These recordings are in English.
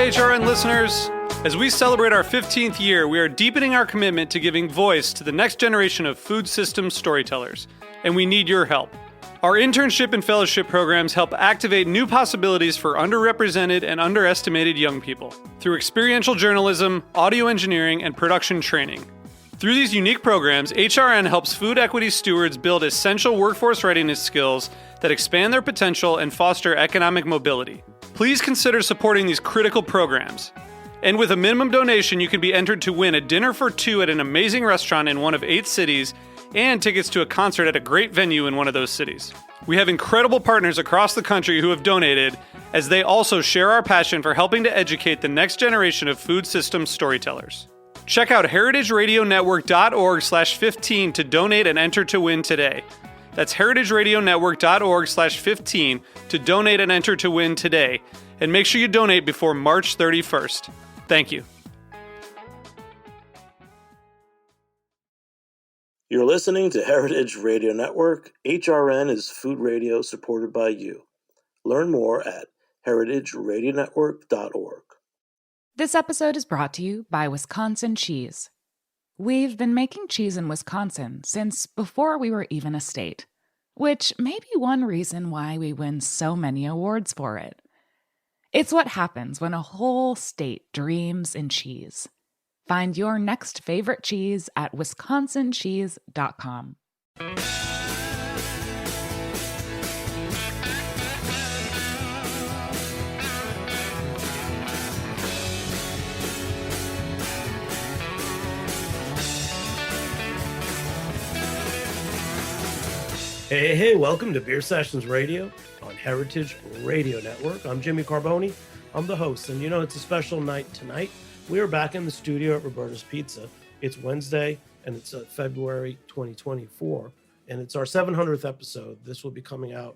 HRN listeners. As we celebrate our 15th year, we are deepening our commitment to giving voice to the next generation of food systems storytellers, and we need your help. Our internship and fellowship programs help activate new possibilities for underrepresented and underestimated young people through experiential journalism, audio engineering, and production training. Through these unique programs, HRN helps food equity stewards build essential workforce readiness skills that expand their potential and foster economic mobility. Please consider supporting these critical programs. And with a minimum donation, you can be entered to win a dinner for two at an amazing restaurant in one of 8 cities and tickets to a concert at a great venue in one of those cities. We have incredible partners across the country who have donated, as they also share our passion for helping to educate the next generation of food systems storytellers. Check out heritageradionetwork.org/15 to donate and enter to win today. That's heritageradionetwork.org/15 to donate and enter to win today. And make sure you donate before March 31st. Thank you. You're listening to Heritage Radio Network. HRN is food radio supported by you. Learn more at heritageradionetwork.org. This episode is brought to you by Wisconsin Cheese. We've been making cheese in Wisconsin since before we were even a state, which may be one reason why we win so many awards for it. It's what happens when a whole state dreams in cheese. Find your next favorite cheese at wisconsincheese.com. Hey, welcome to Beer Sessions Radio on Heritage Radio Network. I'm Jimmy Carboni. I'm the host, and it's a special night tonight. We are back in the studio at Roberta's Pizza. It's Wednesday, and it's February 2024, and it's our 700th episode. This will be coming out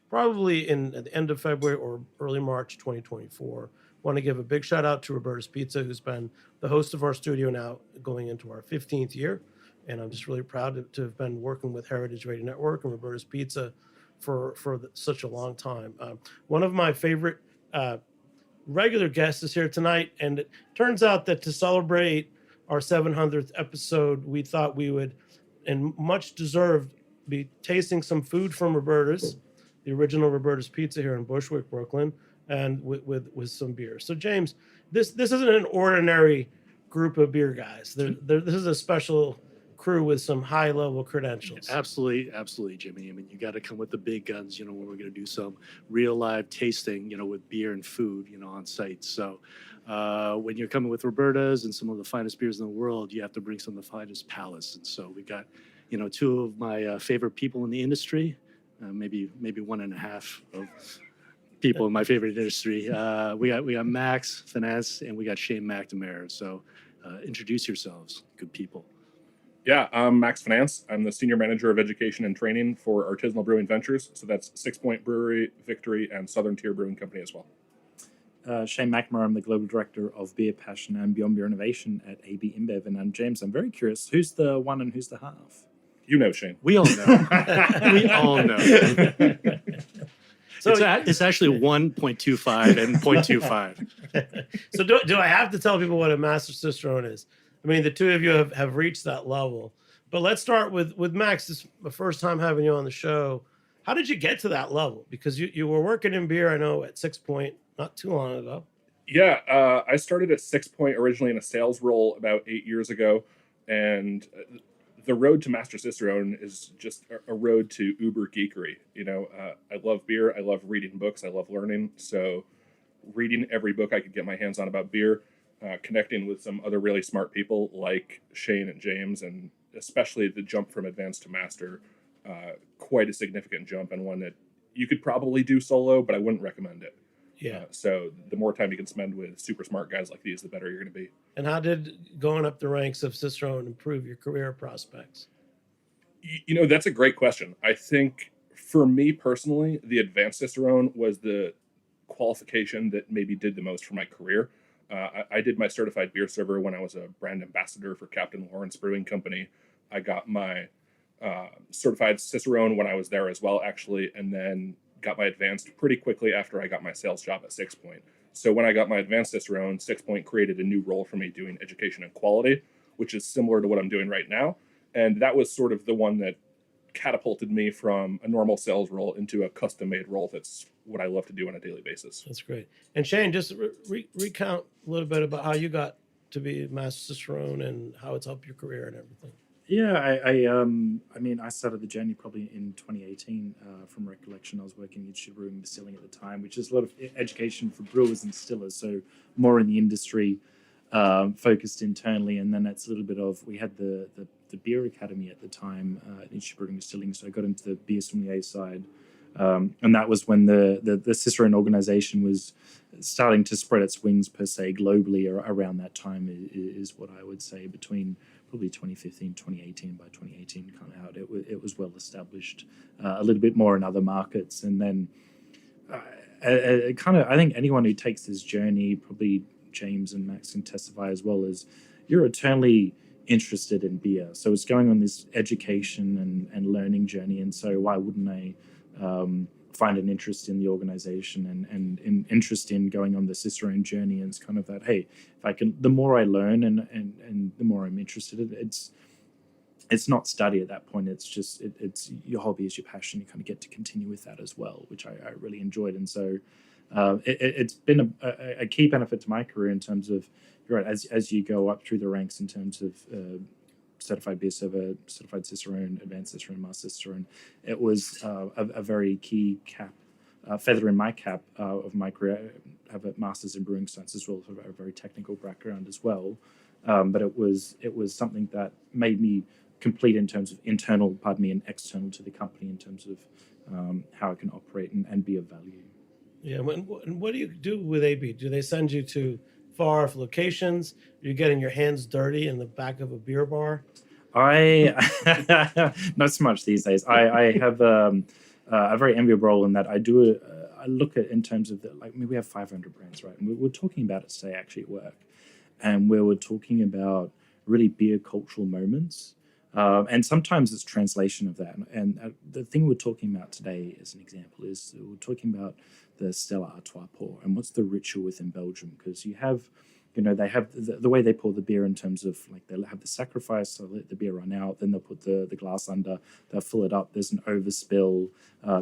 probably at the end of February or early March 2024. Want to give a big shout out to Roberta's Pizza, who's been the host of our studio now going into our 15th year. And I'm just really proud to have been working with Heritage Radio Network and Roberta's Pizza for such a long time. One of my favorite regular guests is here tonight, and it turns out that to celebrate our 700th episode, we thought we would, and much deserved, be tasting some food from Roberta's, the original Roberta's Pizza here in Bushwick, Brooklyn, and with some beer. So James, this isn't an ordinary group of beer guys. This is a special crew with some high-level credentials. Absolutely, Jimmy. I mean, you got to come with the big guns, when we're going to do some real live tasting, with beer and food, on site. So when you're coming with Roberta's and some of the finest beers in the world, you have to bring some of the finest palates. And so we got, 2 of my favorite people in the industry, maybe 1.5 of people in my favorite industry. We got Max Finesse and we got Shane McNamara. So introduce yourselves, good people. Yeah, I'm Max Finance. I'm the Senior Manager of Education and Training for Artisanal Brewing Ventures. So that's 6 Point Brewery, Victory, and Southern Tier Brewing Company as well. Shane McNamara, I'm the Global Director of Beer Passion and Beyond Beer Innovation at AB InBev. And I'm James, I'm very curious, who's the one and who's the half? You know, Shane. We all know. We all know. So it's actually 1.25 and 0.25. So do I have to tell people what a Master Cicerone is? I mean, the two of you have reached that level. But let's start with Max. This is the first time having you on the show. How did you get to that level? Because you were working in beer, I know, at 6 Point not too long ago. Yeah, I started at 6 Point originally in a sales role about 8 years ago. And the road to Master Cicerone is just a road to uber geekery. I love beer. I love reading books. I love learning. So reading every book I could get my hands on about beer. Connecting with some other really smart people like Shane and James, and especially the jump from advanced to master, quite a significant jump, and one that you could probably do solo, but I wouldn't recommend it. Yeah. So the more time you can spend with super smart guys like these, the better you're going to be. And how did going up the ranks of Cicerone improve your career prospects? That's a great question. I think for me personally, the advanced Cicerone was the qualification that maybe did the most for my career. I did my certified beer server when I was a brand ambassador for Captain Lawrence Brewing Company. I got my certified Cicerone when I was there as well, actually. And then got my advanced pretty quickly after I got my sales job at Six Point. So when I got my advanced Cicerone, Six Point created a new role for me doing education and quality, which is similar to what I'm doing right now. And that was sort of the one that catapulted me from a normal sales role into a custom-made role. That's what I love to do on a daily basis. That's great. And Shane, just recount a little bit about how you got to be Master Cicerone and how it's helped your career and everything. Yeah, I mean, I started the journey probably in 2018. From recollection, I was working in brewing and distilling at the time, which is a lot of education for brewers and distillers. So more in the industry, focused internally, and then it's a little bit of, we had the beer academy at the time, in brewing and distilling. So I got into the beer sommelier side, and that was when the Cicerone organization was starting to spread its wings per se globally. Around that time is what I would say, between probably 2015, 2018. By 2018, kind of out, it was well established, a little bit more in other markets. And then I think anyone who takes this journey, probably James and Max can testify as well, as you're eternally interested in beer. So it's going on this education and learning journey. And so why wouldn't I find an interest in the organization and an interest in going on the Cicerone journey? And it's kind of that, hey, if I can, the more I learn and the more I'm interested in it, it's not study at that point. It's just, it's your hobby, is your passion. You kind of get to continue with that as well, which I really enjoyed. And so it's been a key benefit to my career in terms of, you're right, as you go up through the ranks in terms of certified beer server, certified Cicerone, advanced Cicerone, master Cicerone. It was a very key feather in my cap of my career. I have a master's in brewing science as well, so a very technical background as well. But it was something that made me complete in terms of internal, and external to the company in terms of how I can operate and be of value. Yeah, and what do you do with AB? Do they send you to far off locations? You're getting your hands dirty in the back of a beer bar? Not so much these days. I have a very enviable role in that I do. I look at in terms of we have 500 brands, right? And we're talking about it today actually at work, and where we're talking about really beer cultural moments. And sometimes it's translation of that. And the thing we're talking about today, as an example, is we're talking about the Stella Artois pour and what's the ritual within Belgium. Because you have, they have the way they pour the beer in terms of they'll have the sacrifice, so let the beer run out, then they'll put the glass under, they'll fill it up, there's an overspill,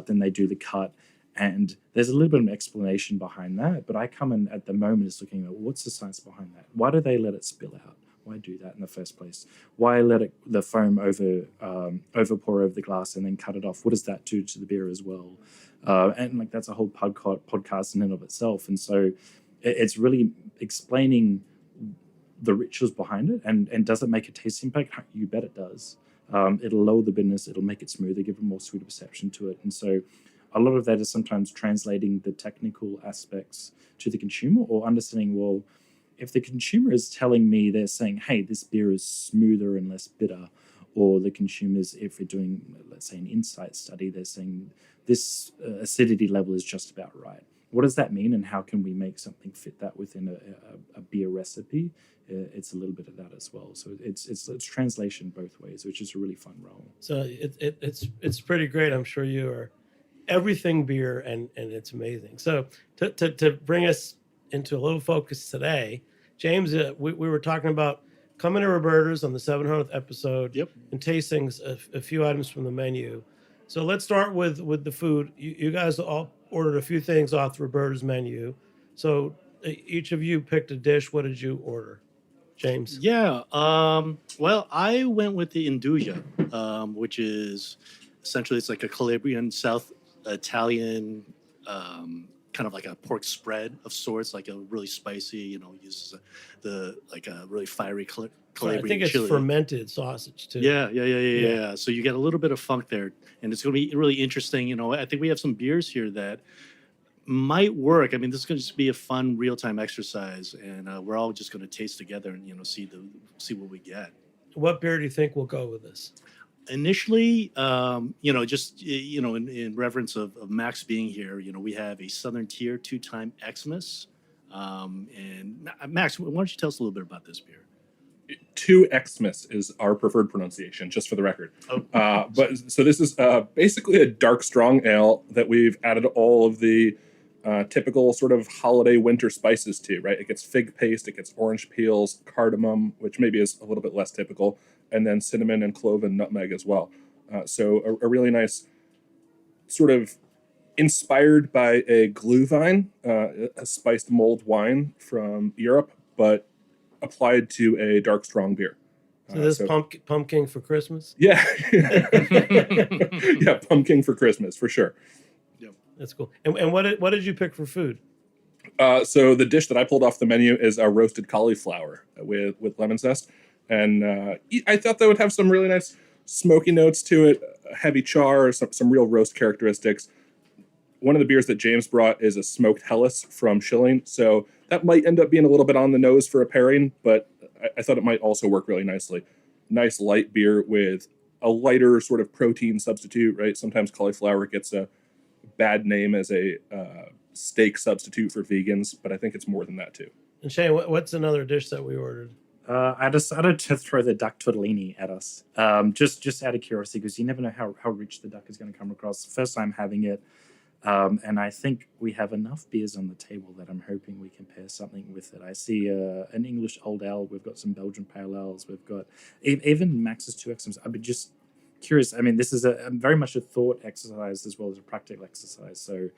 then they do the cut. And there's a little bit of an explanation behind that. But I come in at the moment is looking at what's the science behind that? Why do they let it spill out? Why do that in the first place? Why let the foam over pour over the glass and then cut it off? What does that do to the beer as well? And that's a whole podcast in and of itself. And so it's really explaining the rituals behind it. And does it make a taste impact? You bet it does. It'll lower the bitterness. It'll make it smoother, give a more sweeter perception to it. And so a lot of that is sometimes translating the technical aspects to the consumer, or understanding, well, if the consumer is telling me, they're saying, hey, this beer is smoother and less bitter, or the consumers, if we're doing, let's say, an insight study, they're saying this acidity level is just about right. What does that mean, and how can we make something fit that within a beer recipe? It's a little bit of that as well. So it's translation both ways, which is a really fun role. So it's pretty great. I'm sure you are everything beer, and it's amazing. So to bring us into a little focus today, James, we were talking about coming to Roberta's on the 700th episode. Yep. And tasting a few items from the menu. So let's start with the food. You guys all ordered a few things off the Roberta's menu. So each of you picked a dish. What did you order, James? Yeah. Well, I went with the Induja, which is essentially, it's like a Calabrian, South Italian, kind of like a pork spread of sorts, like a really spicy, uses a really fiery Calabrian I think it's chili. fermented sausage too. Yeah. So you get a little bit of funk there, and it's going to be really interesting. I think we have some beers here that might work. I mean, this is going to just be a fun real-time exercise, and we're all just going to taste together and see what we get. What beer do you think will go with this? Initially, in reverence of Max being here, we have a Southern Tier 2-time Xmas. And Max, why don't you tell us a little bit about this beer? Two Xmas is our preferred pronunciation, just for the record. Oh. But so this is basically a dark strong ale that we've added all of the typical sort of holiday winter spices to, right? It gets fig paste, it gets orange peels, cardamom, which maybe is a little bit less typical, and then cinnamon and clove and nutmeg as well. So a really nice sort of inspired by a Glühwein, a spiced mulled wine from Europe, but applied to a dark strong beer. So this pumpkin for Christmas? Yeah. Yeah, pumpkin for Christmas, for sure. That's cool. And what did you pick for food? So the dish that I pulled off the menu is a roasted cauliflower with lemon zest. And I thought that would have some really nice smoky notes to it, a heavy char, some real roast characteristics. One of the beers that James brought is a smoked Helles from Schilling. So that might end up being a little bit on the nose for a pairing, but I thought it might also work really nicely. Nice light beer with a lighter sort of protein substitute, right? Sometimes cauliflower gets a bad name as a steak substitute for vegans, but I think it's more than that too. And Shane, what's another dish that we ordered? I decided to throw the duck tortellini at us, just out of curiosity, because you never know how rich the duck is going to come across. First time having it, and I think we have enough beers on the table that I'm hoping we can pair something with it. I see an English old ale. We've got some Belgian pale ales. We've got even Max's 2X. I'd be just curious. I mean, this is a very much a thought exercise as well as a practical exercise. So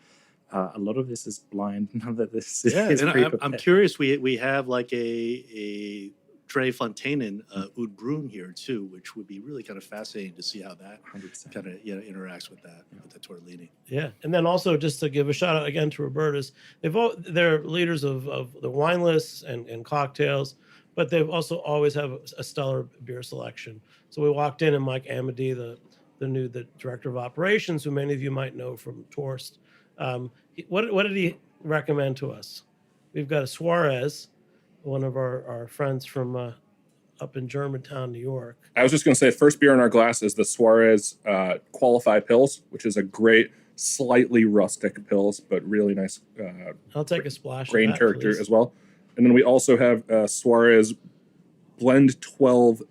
a lot of this is blind. None of this is and I'm curious. We have like a Tre Fontainen Oud Bruin here too, which would be really kind of fascinating to see how that 100%. kind of interacts with that with the tortellini. Yeah, and then also just to give a shout out again to Roberta's, they're leaders of the wine lists and cocktails, but they've also always have a stellar beer selection. So we walked in and Mike Amity, the director of operations, who many of you might know from Torst, what did he recommend to us? We've got a Suarez, one of our friends from up in Germantown, New York. I was just going to say, first beer in our glass is the Suarez Qualify Pils, which is a great, slightly rustic Pils, but really nice I'll take a splash grain of that, character please. as well. And then we also have Suarez Blend 12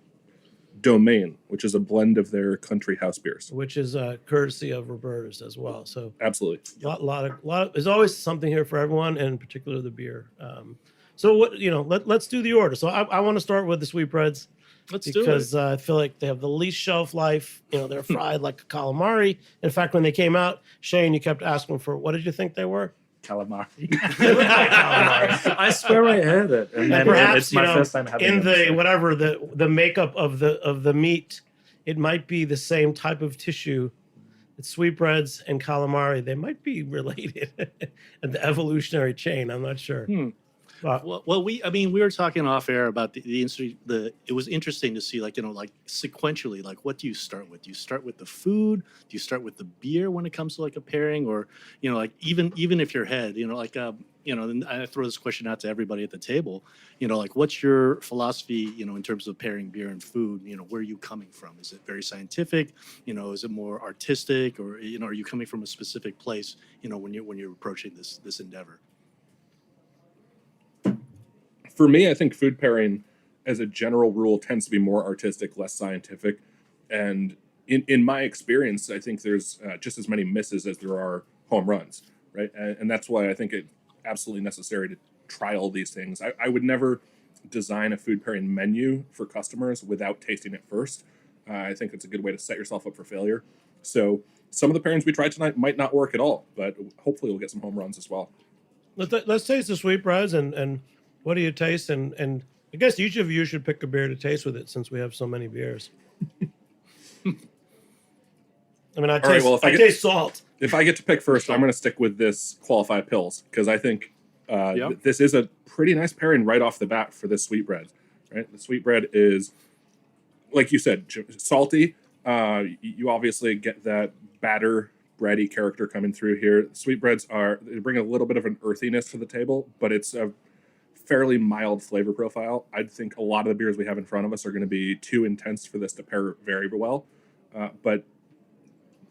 Domain, which is a blend of their country house beers. Which is courtesy of Roberta's as well. So Absolutely. lot of there's always something here for everyone, and in particular the beer. So what let's do the order. So I want to start with the sweetbreads. Let's do it. Because I feel like they have the least shelf life. They're fried like a calamari. In fact, when they came out, Shane, you kept asking for what did you think they were? Calamari. They look like calamari. I swear I heard it, and then Perhaps it's my first time having in them, the makeup of the meat, it might be the same type of tissue. It's sweetbreads and calamari. They might be related in the evolutionary chain. I'm not sure. Well, we were talking off air about the industry. It was interesting to see, like sequentially, like what do you start with? Do you start with the food? Do you start with the beer when it comes to like a pairing, or like even if your head, then I throw this question out to everybody at the table. Like what's your philosophy, in terms of pairing beer and food? Where are you coming from? Is it very scientific? Is it more artistic, or are you coming from a specific place? When you're approaching this endeavor. For me, I think food pairing, as a general rule, tends to be more artistic, less scientific. And in my experience, I think there's just as many misses as there are home runs, right? And that's why I think it's absolutely necessary to try all these things. I would never design a food pairing menu for customers without tasting it first. I think it's a good way to set yourself up for failure. So some of the pairings we tried tonight might not work at all, but hopefully we'll get some home runs as well. Let's taste the sweetbreads and what do you taste? And I guess each of you should pick a beer to taste with it, since we have so many beers. I taste salt. If I get to pick first, I'm going to stick with this Qualify Pils, because I think this is a pretty nice pairing right off the bat for this sweetbread. Right, the sweetbread is, like you said, salty. You obviously get that batter, bready character coming through here. Sweetbreads they bring a little bit of an earthiness to the table, but it's a fairly mild flavor profile. I think a lot of the beers we have in front of us are going to be too intense for this to pair very well. But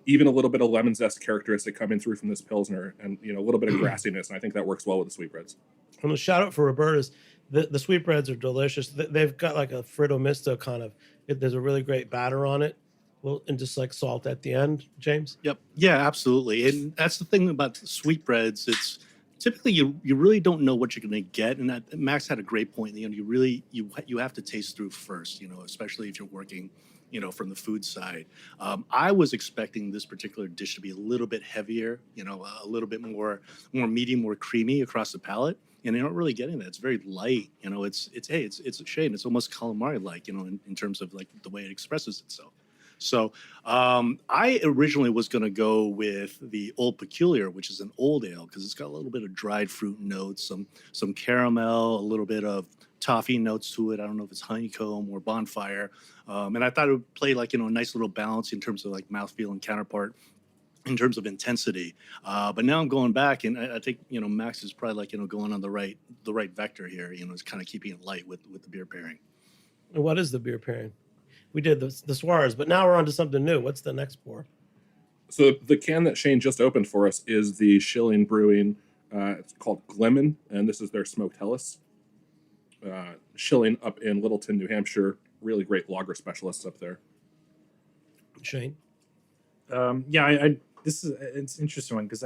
even a little bit of lemon zest characteristic coming through from this Pilsner, and a little bit of grassiness, and I think that works well with the sweetbreads. I'm going to shout out for Roberta's. The sweetbreads are delicious. They've got like a fritto misto kind of. There's a really great batter on it. Well, and just like salt at the end, James. Yep. Yeah, absolutely. And that's the thing about sweetbreads. It's typically you really don't know what you're going to get. And that Max had a great point. You know, you have to taste through first. You know, especially if you're working, you know, from the food side. I was expecting this particular dish to be a little bit heavier. You know, a little bit more meaty, more creamy across the palate. And you're not really getting that. It's very light. You know, it's a shade. It's almost calamari like. You know, in terms of like the way it expresses itself. So I originally was going to go with the Old Peculiar, which is an old ale, because it's got a little bit of dried fruit notes, some caramel, a little bit of toffee notes to it. I don't know if it's honeycomb or bonfire. And I thought it would play like, you know, a nice little balance in terms of like mouthfeel and counterpart in terms of intensity. But now I'm going back, and I think, you know, Max is probably like, you know, going on the right vector here. You know, it's kind of keeping it light with the beer pairing. And what is the beer pairing? We did the Suarez, but now we're on to something new. What's the next pour? So the can that Shane just opened for us is the Schilling Brewing. It's called Glemon, and this is their smoked Helles. Schilling up in Littleton, New Hampshire. Really great lager specialists up there. Shane? It's an interesting one because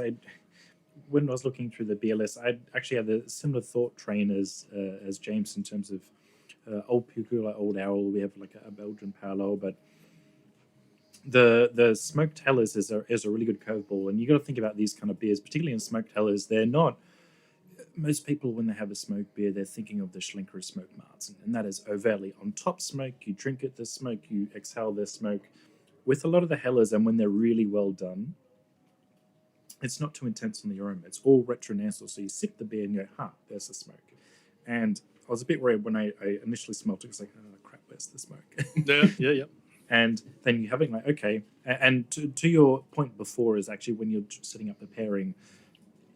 when I was looking through the beer list, I actually had a similar thought train as James in terms of Old Peculiar, Old Owl. We have like a Belgian parallel, but the smoked Helles is a really good curveball. And you got to think about these kind of beers, particularly in smoked Helles. They're not. Most people, when they have a smoked beer, they're thinking of the Schlenker smoked Marzen, and that is overtly on top smoke. You drink it, the smoke, you exhale the smoke. With a lot of the Helles, and when they're really well done, it's not too intense on the aroma. It's all retronasal. So you sip the beer and you go, there's the smoke. And I was a bit worried when I initially smelled it. I was like, oh, crap, where's the smoke? Yeah. And then you're having like, okay. And to your point before is actually when you're setting up the pairing,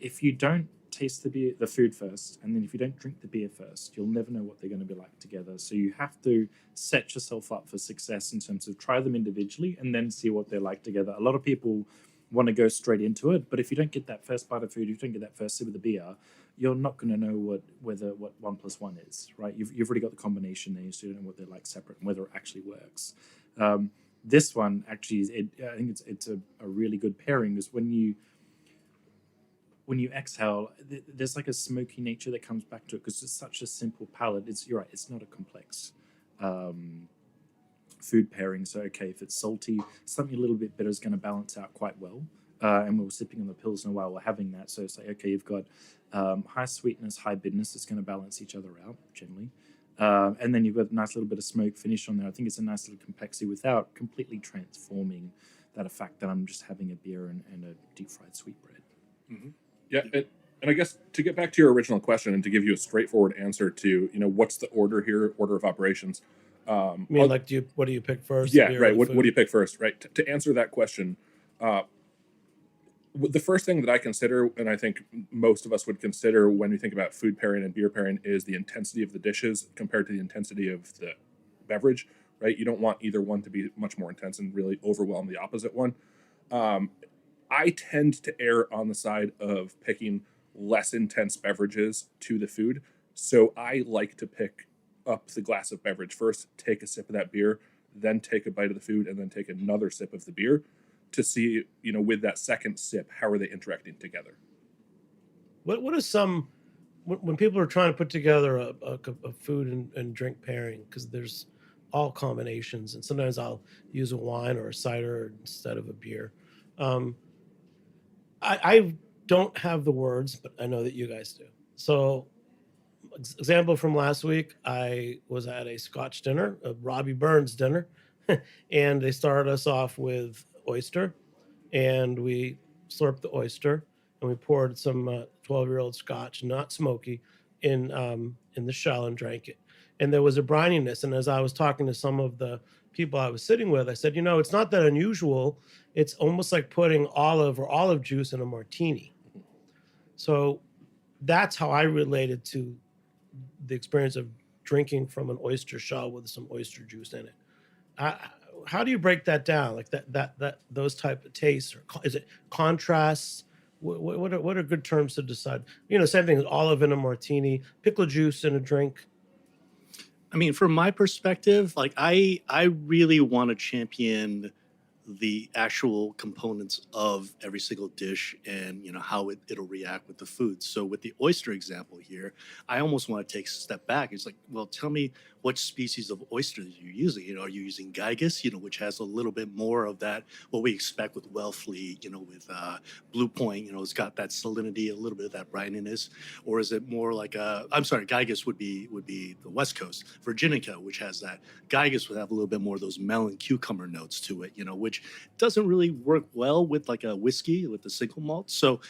if you don't taste the food first, and then if you don't drink the beer first, you'll never know what they're going to be like together. So you have to set yourself up for success in terms of try them individually and then see what they're like together. A lot of people want to go straight into it, but if you don't get that first bite of food, if you don't get that first sip of the beer, you're not going to know what 1 + 1 is, right? You've already got the combination there, so you don't know what they're like separate and whether it actually works. This one actually, I think it's a really good pairing, because when you exhale, there's like a smoky nature that comes back to it because it's such a simple palate. You're right, it's not a complex food pairing. So, okay, if it's salty, something a little bit bitter is going to balance out quite well. And we were sipping on the Pilsner while we're having that. So it's like, okay, you've got high sweetness, high bitterness. It's going to balance each other out generally. And then you've got a nice little bit of smoke finish on there. I think it's a nice little complexity without completely transforming that effect that I'm just having a beer and a deep fried sweetbread. Mm-hmm. Yeah, and I guess to get back to your original question and to give you a straightforward answer to, what's the order here, order of operations. What do you pick first? Yeah, right. What do you pick first, right? To answer that question, the first thing that I consider, and I think most of us would consider when we think about food pairing and beer pairing, is the intensity of the dishes compared to the intensity of the beverage, right? You don't want either one to be much more intense and really overwhelm the opposite one. I tend to err on the side of picking less intense beverages to the food. So I like to pick up the glass of beverage first, take a sip of that beer, then take a bite of the food, and then take another sip of the beer to see, with that second sip, how are they interacting together? What is when people are trying to put together a food and drink pairing, because there's all combinations, and sometimes I'll use a wine or a cider instead of a beer. I don't have the words, but I know that you guys do. So, example from last week, I was at a Scotch dinner, a Robbie Burns dinner, and they started us off with oyster, and we slurped the oyster, and we poured some 12-year-old Scotch, not smoky, in the shell and drank it. And there was a brininess, and as I was talking to some of the people I was sitting with, I said, it's not that unusual. It's almost like putting olive juice in a martini. So that's how I related to the experience of drinking from an oyster shell with some oyster juice in it. How do you break that down? Like that those type of tastes, or is it contrasts What are good terms to decide? Same thing as olive in a martini, pickle juice in a drink. I mean, from my perspective, like I really want to champion the actual components of every single dish and how it'll react with the food. So with the oyster example here, I almost want to take a step back. It's like, well, tell me what species of oyster you're using. Are you using Gygus, which has a little bit more of that, what we expect with Wellfleet, with Blue Point, it's got that salinity, a little bit of that brininess, or is it more like I'm sorry, Gygus would be the West Coast. Virginica, which has that, Gygus would have a little bit more of those melon cucumber notes to it, which doesn't really work well with like a whiskey with the single malt. So,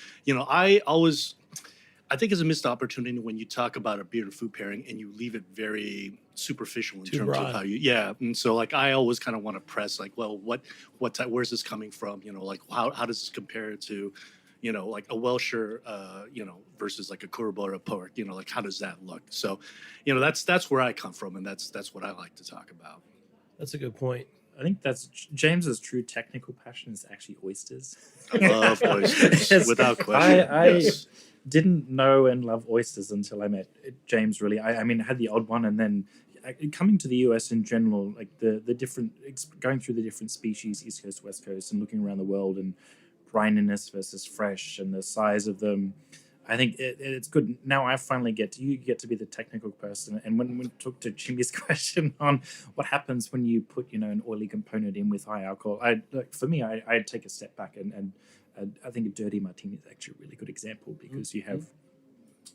I think it's a missed opportunity when you talk about a beer and food pairing and you leave it very superficial in Too terms broad. of how yeah. And so like, I always kind of want to press like, well, what type, where's this coming from? Like how does this compare to, like a Welsher, versus like a Kooraburra pork, like how does that look? So, that's where I come from. And that's what I like to talk about. That's a good point. I think that's James's true technical passion is actually oysters. I love oysters, Yes. without question. I Yes. didn't know and love oysters until I met James. Really, I mean, I had the odd one, and then coming to the US in general, like the different going through the different species, East Coast, West Coast, and looking around the world, and brininess versus fresh, and the size of them. I think it's good. Now I finally get to be the technical person. And when we talk to Jimmy's question on what happens when you put, an oily component in with high alcohol, for me, I'd take a step back and I think a dirty martini is actually a really good example because you have,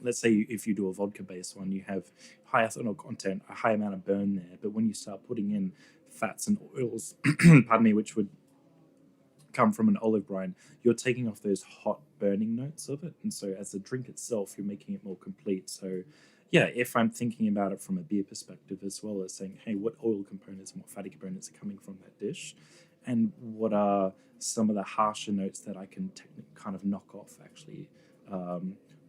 let's say if you do a vodka-based one, you have high ethanol content, a high amount of burn there. But when you start putting in fats and oils, pardon me, which would come from an olive brine, you're taking off those hot burning notes of it, and so as the drink itself, you're making it more complete. So yeah, if I'm thinking about it from a beer perspective as well as saying, hey, what oil components and what fatty components are coming from that dish, and what are some of the harsher notes that I can kind of knock off actually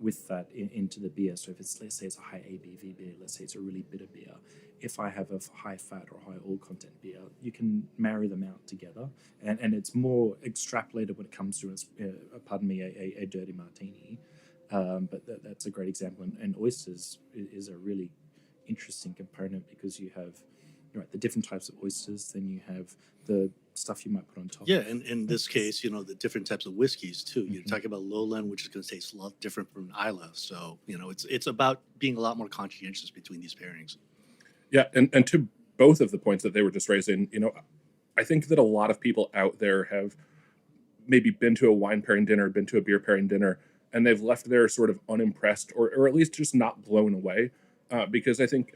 with that into the beer. So if it's, let's say it's a high ABV beer, let's say it's a really bitter beer, if I have a high fat or high oil content beer, you can marry them out together, and it's more extrapolated when it comes to a dirty martini. But that's a great example, and oysters is a really interesting component because you have the different types of oysters, then you have the stuff you might put on top. Yeah, and in this case, the different types of whiskeys too. You're talking about lowland, which is going to taste a lot different from Isla. So it's about being a lot more conscientious between these pairings. Yeah, and to both of the points that they were just raising, I think that a lot of people out there have maybe been to a wine pairing dinner, been to a beer pairing dinner, and they've left there sort of unimpressed or at least just not blown away. Because I think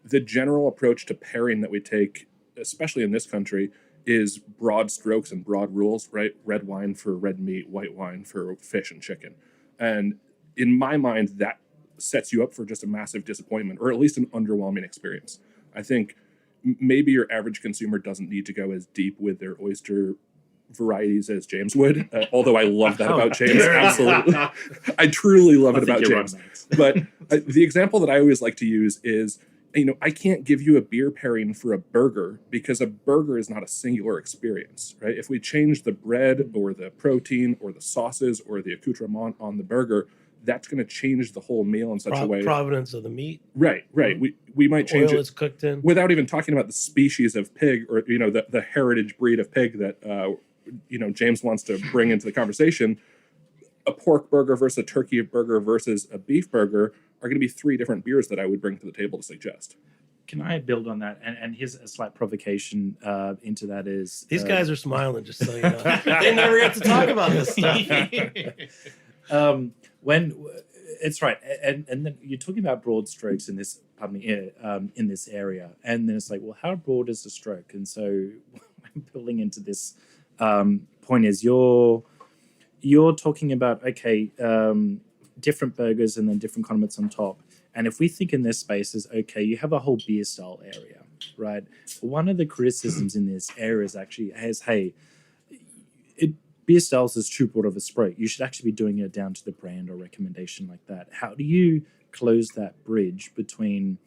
the general approach to pairing that we take, especially in this country, is broad strokes and broad rules, right? Red wine for red meat, white wine for fish and chicken. And in my mind, that sets you up for just a massive disappointment, or at least an underwhelming experience. I think maybe your average consumer doesn't need to go as deep with their oyster varieties as James would, although I love that about James. Absolutely. I truly love it about James. But the example that I always like to use is, I can't give you a beer pairing for a burger because a burger is not a singular experience, right? If we change the bread or the protein or the sauces or the accoutrement on the burger, that's going to change the whole meal in such a way. Provenance of the meat. Right. We might change oil it it's cooked in, without even talking about the species of pig or the heritage breed of pig that James wants to bring into the conversation. A pork burger versus a turkey burger versus a beef burger are going to be three different beers that I would bring to the table to suggest. Can I build on that? And here's a slight provocation into that is... These guys are smiling, just so you know. They never get to talk about this stuff. When it's right, and then you're talking about broad strokes in this, in this area, and then it's like, well, how broad is the stroke? And so I'm building into this point is you're talking about different burgers and then different condiments on top. And if we think in this space is, you have a whole beer style area, right? One of the criticisms in this area is actually beer styles is too broad of a stroke. You should actually be doing it down to the brand or recommendation like that. How do you close that bridge between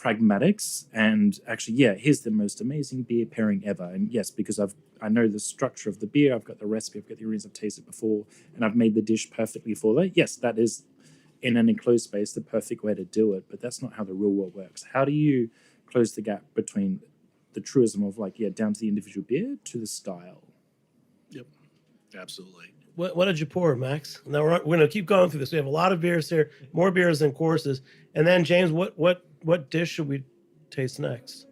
pragmatics and actually, yeah, here's the most amazing beer pairing ever. And yes, because I know the structure of the beer, I've got the recipe, I've got the ingredients, I've tasted before, and I've made the dish perfectly for that. Yes, that is in an enclosed space the perfect way to do it, but that's not how the real world works. How do you close the gap between the truism of like, yeah, down to the individual beer to the style? Yep, absolutely. What did you pour, Max? Now we're going to keep going through this. We have a lot of beers here, more beers than courses. And then James, what dish should we taste next?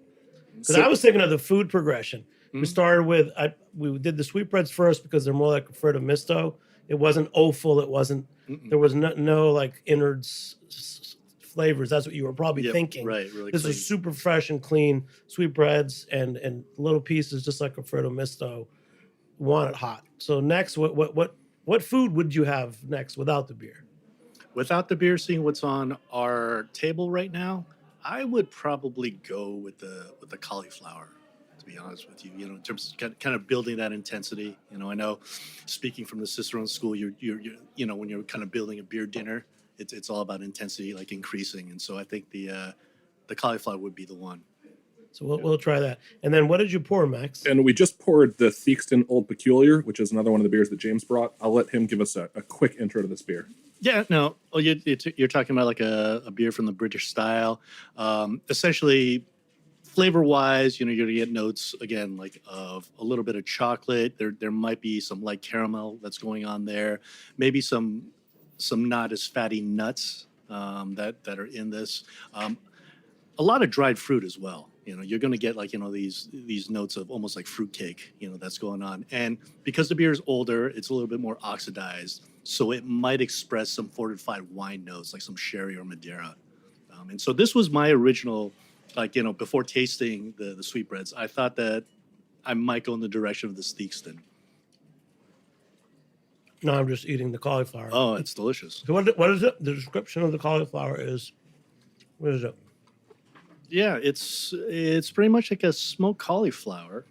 Because I was thinking of the food progression. We started with we did the sweetbreads first because they're more like a Freddo Misto. It wasn't offal. It wasn't. There was no like innards flavors. That's what you were probably thinking. Right. Really. This clean. is super fresh and clean sweetbreads and little pieces, just like a Freddo Misto. Want it hot. So next, what food would you have next without the beer? Without the beer, seeing what's on our table right now, I would probably go with the cauliflower. To be honest with you, in terms of kind of building that intensity. I know, speaking from the Cicerones school, you're when you're kind of building a beer dinner, it's all about intensity, like increasing. And so I think the cauliflower would be the one. So we'll try that. And then what did you pour, Max? And we just poured the Theakston Old Peculiar, which is another one of the beers that James brought. I'll let him give us a quick intro to this beer. Yeah, no. Oh, you're talking about like a beer from the British style. Essentially, flavor-wise, you're going to get notes, again, like of a little bit of chocolate. There might be some light caramel that's going on there. Maybe some not as fatty nuts that are in this. A lot of dried fruit as well. You're going to get like, these notes of almost like fruitcake, that's going on. And because the beer is older, it's a little bit more oxidized. So it might express some fortified wine notes, like some sherry or Madeira. And so this was my original, like, before tasting the sweetbreads, I thought that I might go in the direction of the Theakston. No, I'm just eating the cauliflower. Oh, it's delicious. So what is it? The description of the cauliflower is, what is it? Yeah, it's pretty much like a smoked cauliflower.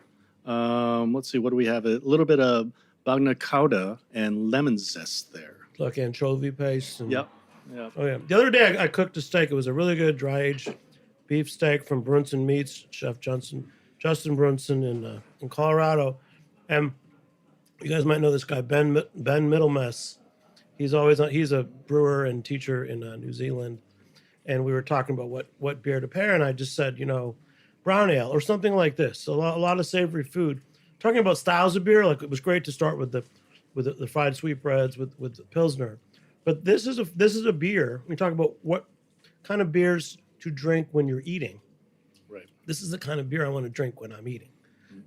Let's see, what do we have? A little bit of bagna cauda and lemon zest there. Like anchovy paste. And, Yep. Oh yeah. The other day I cooked a steak. It was a really good dry aged beef steak from Brunson Meats, Chef Justin Brunson in Colorado, and you guys might know this guy Ben Middlemess. He's a brewer and teacher in New Zealand. And we were talking about what beer to pair, and I just said, brown ale or something like this. A lot of savory food. Talking about styles of beer, like it was great to start with the fried sweetbreads with the Pilsner, but this is a beer. We talk about what kind of beers to drink when you're eating. Right. This is the kind of beer I want to drink when I'm eating.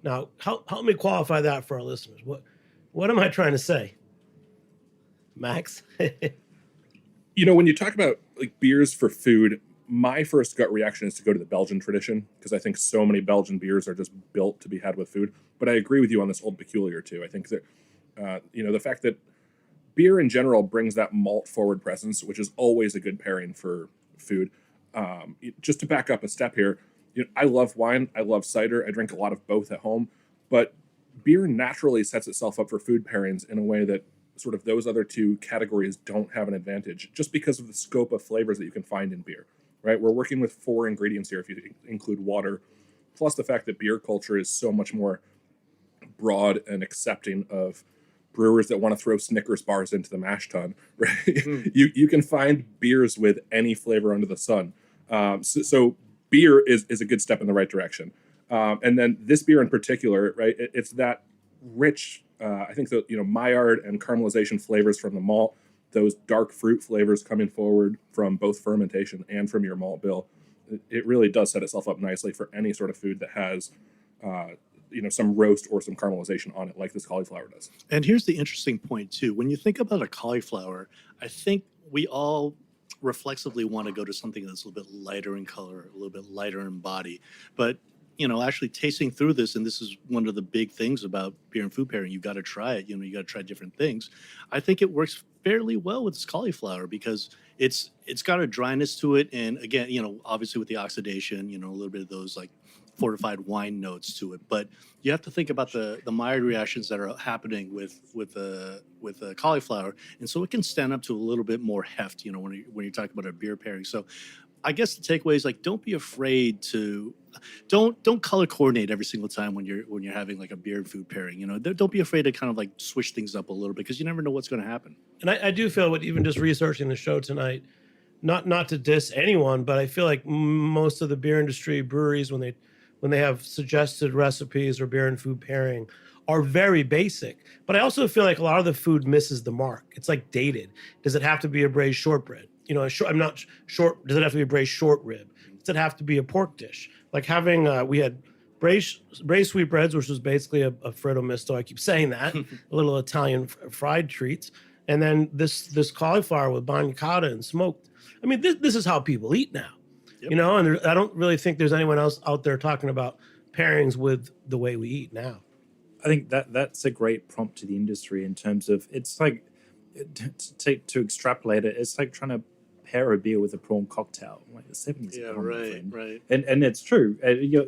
Now, help me qualify that for our listeners. What am I trying to say, Max? When you talk about like beers for food, my first gut reaction is to go to the Belgian tradition because I think so many Belgian beers are just built to be had with food. But I agree with you on this Old Peculiar too. I think that the fact that beer in general brings that malt forward presence, which is always a good pairing for food. Just to back up a step here, I love wine, I love cider, I drink a lot of both at home, but beer naturally sets itself up for food pairings in a way that sort of those other two categories don't have an advantage just because of the scope of flavors that you can find in beer, right? We're working with 4 ingredients here if you include water, plus the fact that beer culture is so much more broad and accepting of brewers that want to throw Snickers bars into the mash tun, right? You can find beers with any flavor under the sun. So beer is a good step in the right direction. And then this beer in particular, right? It's that rich, I think that, Maillard and caramelization flavors from the malt, those dark fruit flavors coming forward from both fermentation and from your malt bill. It really does set itself up nicely for any sort of food that has, some roast or some caramelization on it, like this cauliflower does. And here's the interesting point too. When you think about a cauliflower, I think we all reflexively want to go to something that's a little bit lighter in color, a little bit lighter in body. But actually tasting through this, and this is one of the big things about beer and food pairing, you got to try it. You got to try different things. I think it works fairly well with this cauliflower because it's got a dryness to it, and again, obviously with the oxidation, a little bit of those like fortified wine notes to it. But you have to think about the Maillard reactions that are happening with the cauliflower, and so it can stand up to a little bit more heft. When you're talking about a beer pairing. So I guess the takeaway is like, don't be afraid to, don't color coordinate every single time when you're having like a beer and food pairing. You know, don't be afraid to kind of like switch things up a little bit, because you never know what's going to happen. And I do feel, with even just researching the show tonight, not to diss anyone, but I feel like most of the beer industry breweries, when they have suggested recipes or beer and food pairing, are very basic. But I also feel like a lot of the food misses the mark. It's like dated. Does it have to be a braised shortbread? You know, I'm not short. Does it have to be a braised short rib? Does it have to be a pork dish? Like having we had braised sweetbreads, which was basically a fritto misto. I keep saying that, a little Italian fried treats, and then this cauliflower with bagna cotta and smoked. I mean, this is how people eat now. Yep. You know, and I don't really think there's anyone else out there talking about pairings with the way we eat now. I think that's a great prompt to the industry in terms of, it's like, to extrapolate it, it's like trying to pair a beer with a prawn cocktail. Like the 70s. Yeah, right. And it's true.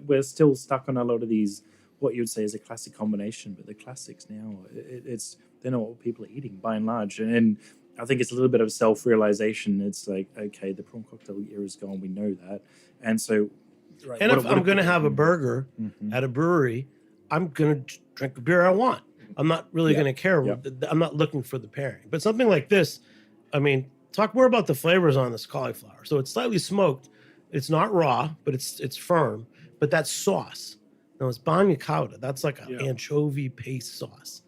We're still stuck on a lot of these, what you would say is a classic combination, but the classics now, they're not what people are eating by and large. And I think it's a little bit of self-realization. It's like, okay, the prawn cocktail era is gone. We know that. And so... Right, and if I'm going to have a burger at a brewery, I'm going to drink the beer I want. I'm not really going to care. I'm not looking for the pairing. But something like this, I mean, talk more about the flavors on this cauliflower. So it's slightly smoked. It's not raw, but it's firm. But that sauce, no, it's bagna cotta. That's like an anchovy paste sauce.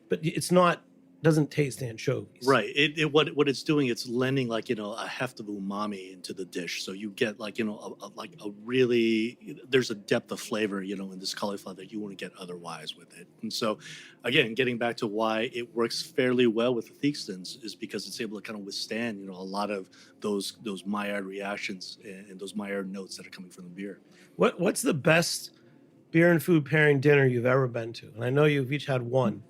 But it's not, doesn't taste anchovies. Right. What it's doing, it's lending like, you know, a heft of umami into the dish. So you get like, you know, a really, there's a depth of flavor, you know, in this cauliflower that you wouldn't get otherwise with it. And so again, getting back to why it works fairly well with the Theakston's is because it's able to kind of withstand, you know, a lot of those Maillard reactions and those Maillard notes that are coming from the beer. What's the best beer and food pairing dinner you've ever been to? And I know you've each had one.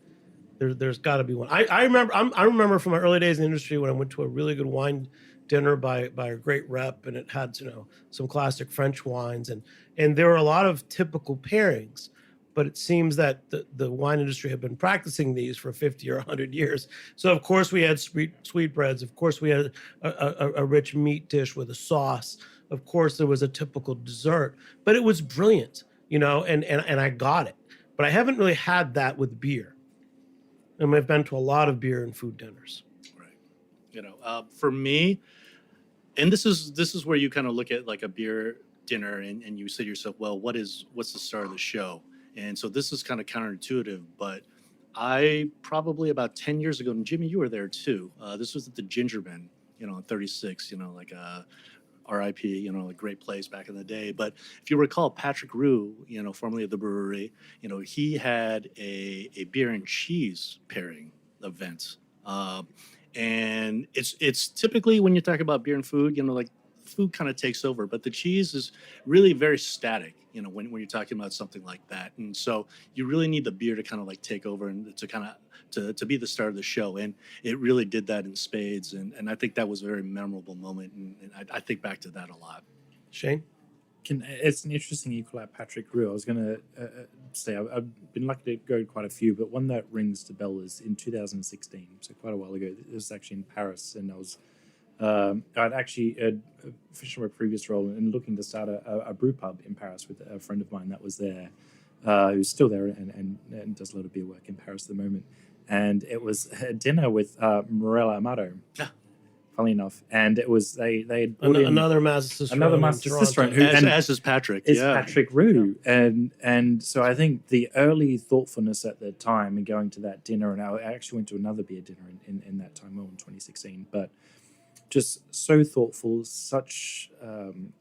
There's got to be one. I remember from my early days in the industry when I went to a really good wine dinner by a great rep, and it had, you know, some classic French wines, and there were a lot of typical pairings, but it seems that the wine industry had been practicing these for 50 or 100 years. So of course we had sweetbreads. Of course we had a rich meat dish with a sauce. Of course there was a typical dessert, but it was brilliant, you know, and I got it. But I haven't really had that with beer. And I've been to a lot of beer and food dinners. Right. You know, for me, and this is where you kind of look at like a beer dinner and you say to yourself, well, what's the star of the show? And so this is kind of counterintuitive, but I probably about 10 years ago, and Jimmy, you were there too. This was at the Ginger Men, you know, on 36, you know, like RIP, you know, a great place back in the day. But if you recall, Patrick Roux, you know, formerly of the brewery, you know, he had a beer and cheese pairing event. And it's typically when you talk about beer and food, you know, like food kind of takes over, but the cheese is really very static, you know, when you're talking about something like that. And so you really need the beer to kind of like take over and to kind of to be the star of the show. And it really did that in spades. And I think that was a very memorable moment. And I think back to that a lot. Shane? It's an interesting you call out Patrick Roux. I was going to say I've been lucky to go to quite a few, but one that rings the bell is in 2016, so quite a while ago. It was actually in Paris, and I was I'd actually finished my previous role and looking to start a brew pub in Paris with a friend of mine that was there, who's still there and does a lot of beer work in Paris at the moment. And it was a dinner with Morella Amato. Funnily enough, and it was they had another Master Cicerone, who as is Patrick, Patrick Roux, and so I think the early thoughtfulness at the time and going to that dinner, and I actually went to another beer dinner in that time, in 2016, but just so thoughtful, such an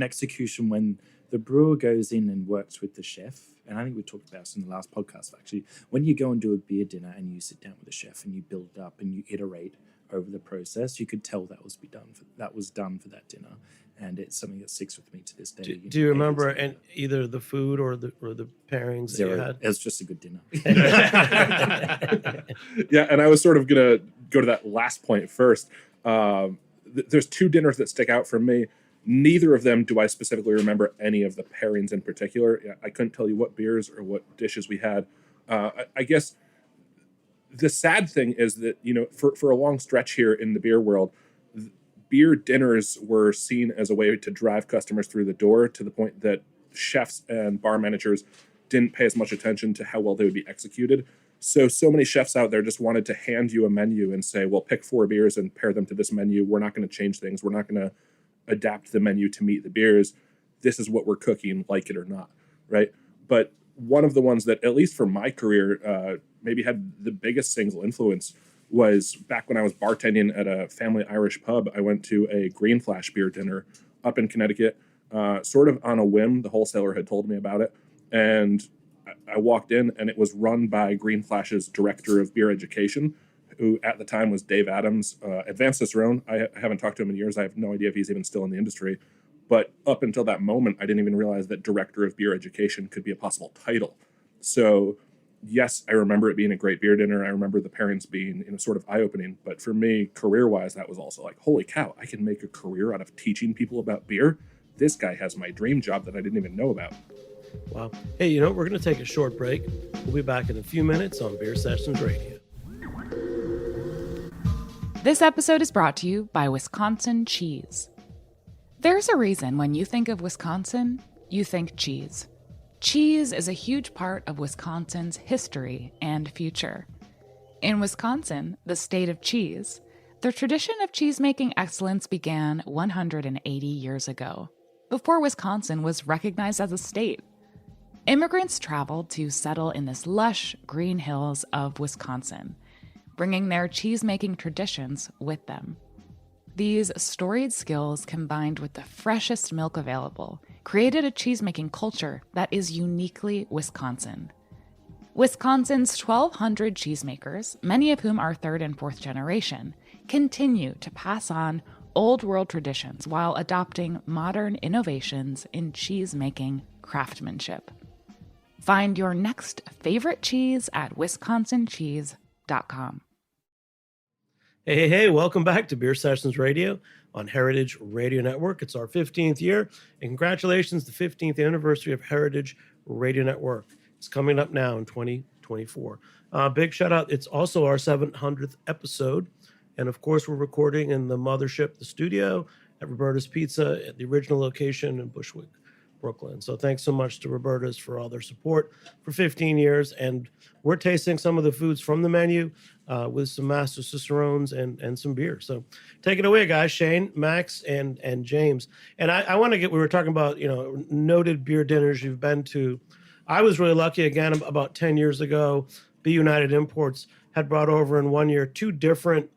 execution when the brewer goes in and works with the chef. And I think we talked about this in the last podcast, actually. When you go and do a beer dinner and you sit down with a chef and you build up and you iterate over the process, you could tell that was done for that dinner, and it's something that sticks with me to this day. Do you remember either the food or the pairings Zero. that you had? It was just a good dinner. Yeah, and I was sort of gonna go to that last point first. There's two dinners that stick out for me. Neither of them do I specifically remember any of the pairings in particular. I couldn't tell you what beers or what dishes we had. I guess the sad thing is that, you know, for a long stretch here in the beer world, beer dinners were seen as a way to drive customers through the door, to the point that chefs and bar managers didn't pay as much attention to how well they would be executed. So many chefs out there just wanted to hand you a menu and say, well, pick 4 beers and pair them to this menu. We're not going to change things. We're not going to adapt the menu to meet the beers. This is what we're cooking, like it or not, right? But one of the ones that, at least for my career, maybe had the biggest single influence was back when I was bartending at a family Irish pub. I went to a Green Flash beer dinner up in Connecticut, sort of on a whim. The wholesaler had told me about it. And I walked in, and it was run by Green Flash's director of beer education, who at the time was Dave Adams, advanced Cicerone. I haven't talked to him in years. I have no idea if he's even still in the industry. But up until that moment, I didn't even realize that director of beer education could be a possible title. So yes, I remember it being a great beer dinner. I remember the pairings being, sort of eye-opening. But for me, career-wise, that was also like, holy cow, I can make a career out of teaching people about beer. This guy has my dream job that I didn't even know about. Wow. Hey, we're going to take a short break. We'll be back in a few minutes on Beer Sessions Radio. This episode is brought to you by Wisconsin Cheese. There's a reason when you think of Wisconsin, you think cheese. Cheese is a huge part of Wisconsin's history and future. In Wisconsin, the state of cheese, the tradition of cheese-making excellence began 180 years ago, before Wisconsin was recognized as a state. Immigrants traveled to settle in this lush green hills of Wisconsin, bringing their cheese-making traditions with them. These storied skills, combined with the freshest milk available, created a cheese-making culture that is uniquely Wisconsin. Wisconsin's 1,200 cheesemakers, many of whom are 3rd and 4th generation, continue to pass on old world traditions while adopting modern innovations in cheese-making craftsmanship. Find your next favorite cheese at wisconsincheese.com. Hey, welcome back to Beer Sessions Radio on Heritage Radio Network. It's our 15th year, and congratulations, the 15th anniversary of Heritage Radio Network. It's coming up now in 2024. Big shout out. It's also our 700th episode. And of course, we're recording in the mothership, the studio at Roberta's Pizza at the original location in Bushwick, Brooklyn. So thanks so much to Roberta's for all their support for 15 years. And we're tasting some of the foods from the menu with some Master Cicerones and some beer. So take it away, guys. Shane, Max, and James. And I want to we were talking about, noted beer dinners you've been to. I was really lucky, again, about 10 years ago, B United Imports had brought over in one year 2 different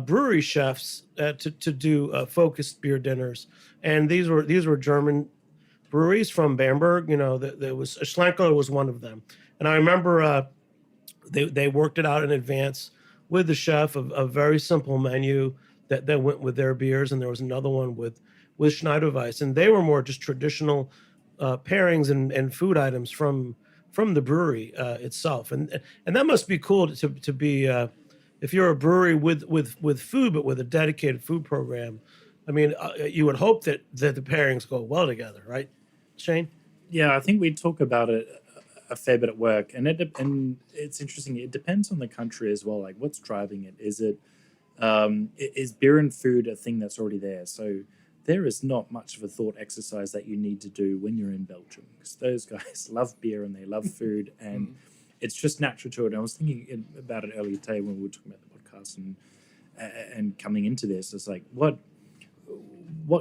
brewery chefs to do focused beer dinners. And these were German breweries from Bamberg. There was Schlenkerler was one of them. And I remember they worked it out in advance with the chef, a very simple menu that went with their beers. And there was another one with Schneiderweiss. And they were more just traditional pairings and food items from the brewery itself. And that must be cool to be, if you're a brewery with food, but with a dedicated food program. I mean, you would hope that the pairings go well together, right, Shane? Yeah, I think we talk about it a fair bit at work, and it's interesting. It depends on the country as well. Like, what's driving it? Is beer and food a thing that's already there? So there is not much of a thought exercise that you need to do when you're in Belgium, because those guys love beer and they love food, and it's just natural to it. And I was thinking about it earlier today when we were talking about the podcast and coming into this. It's like, what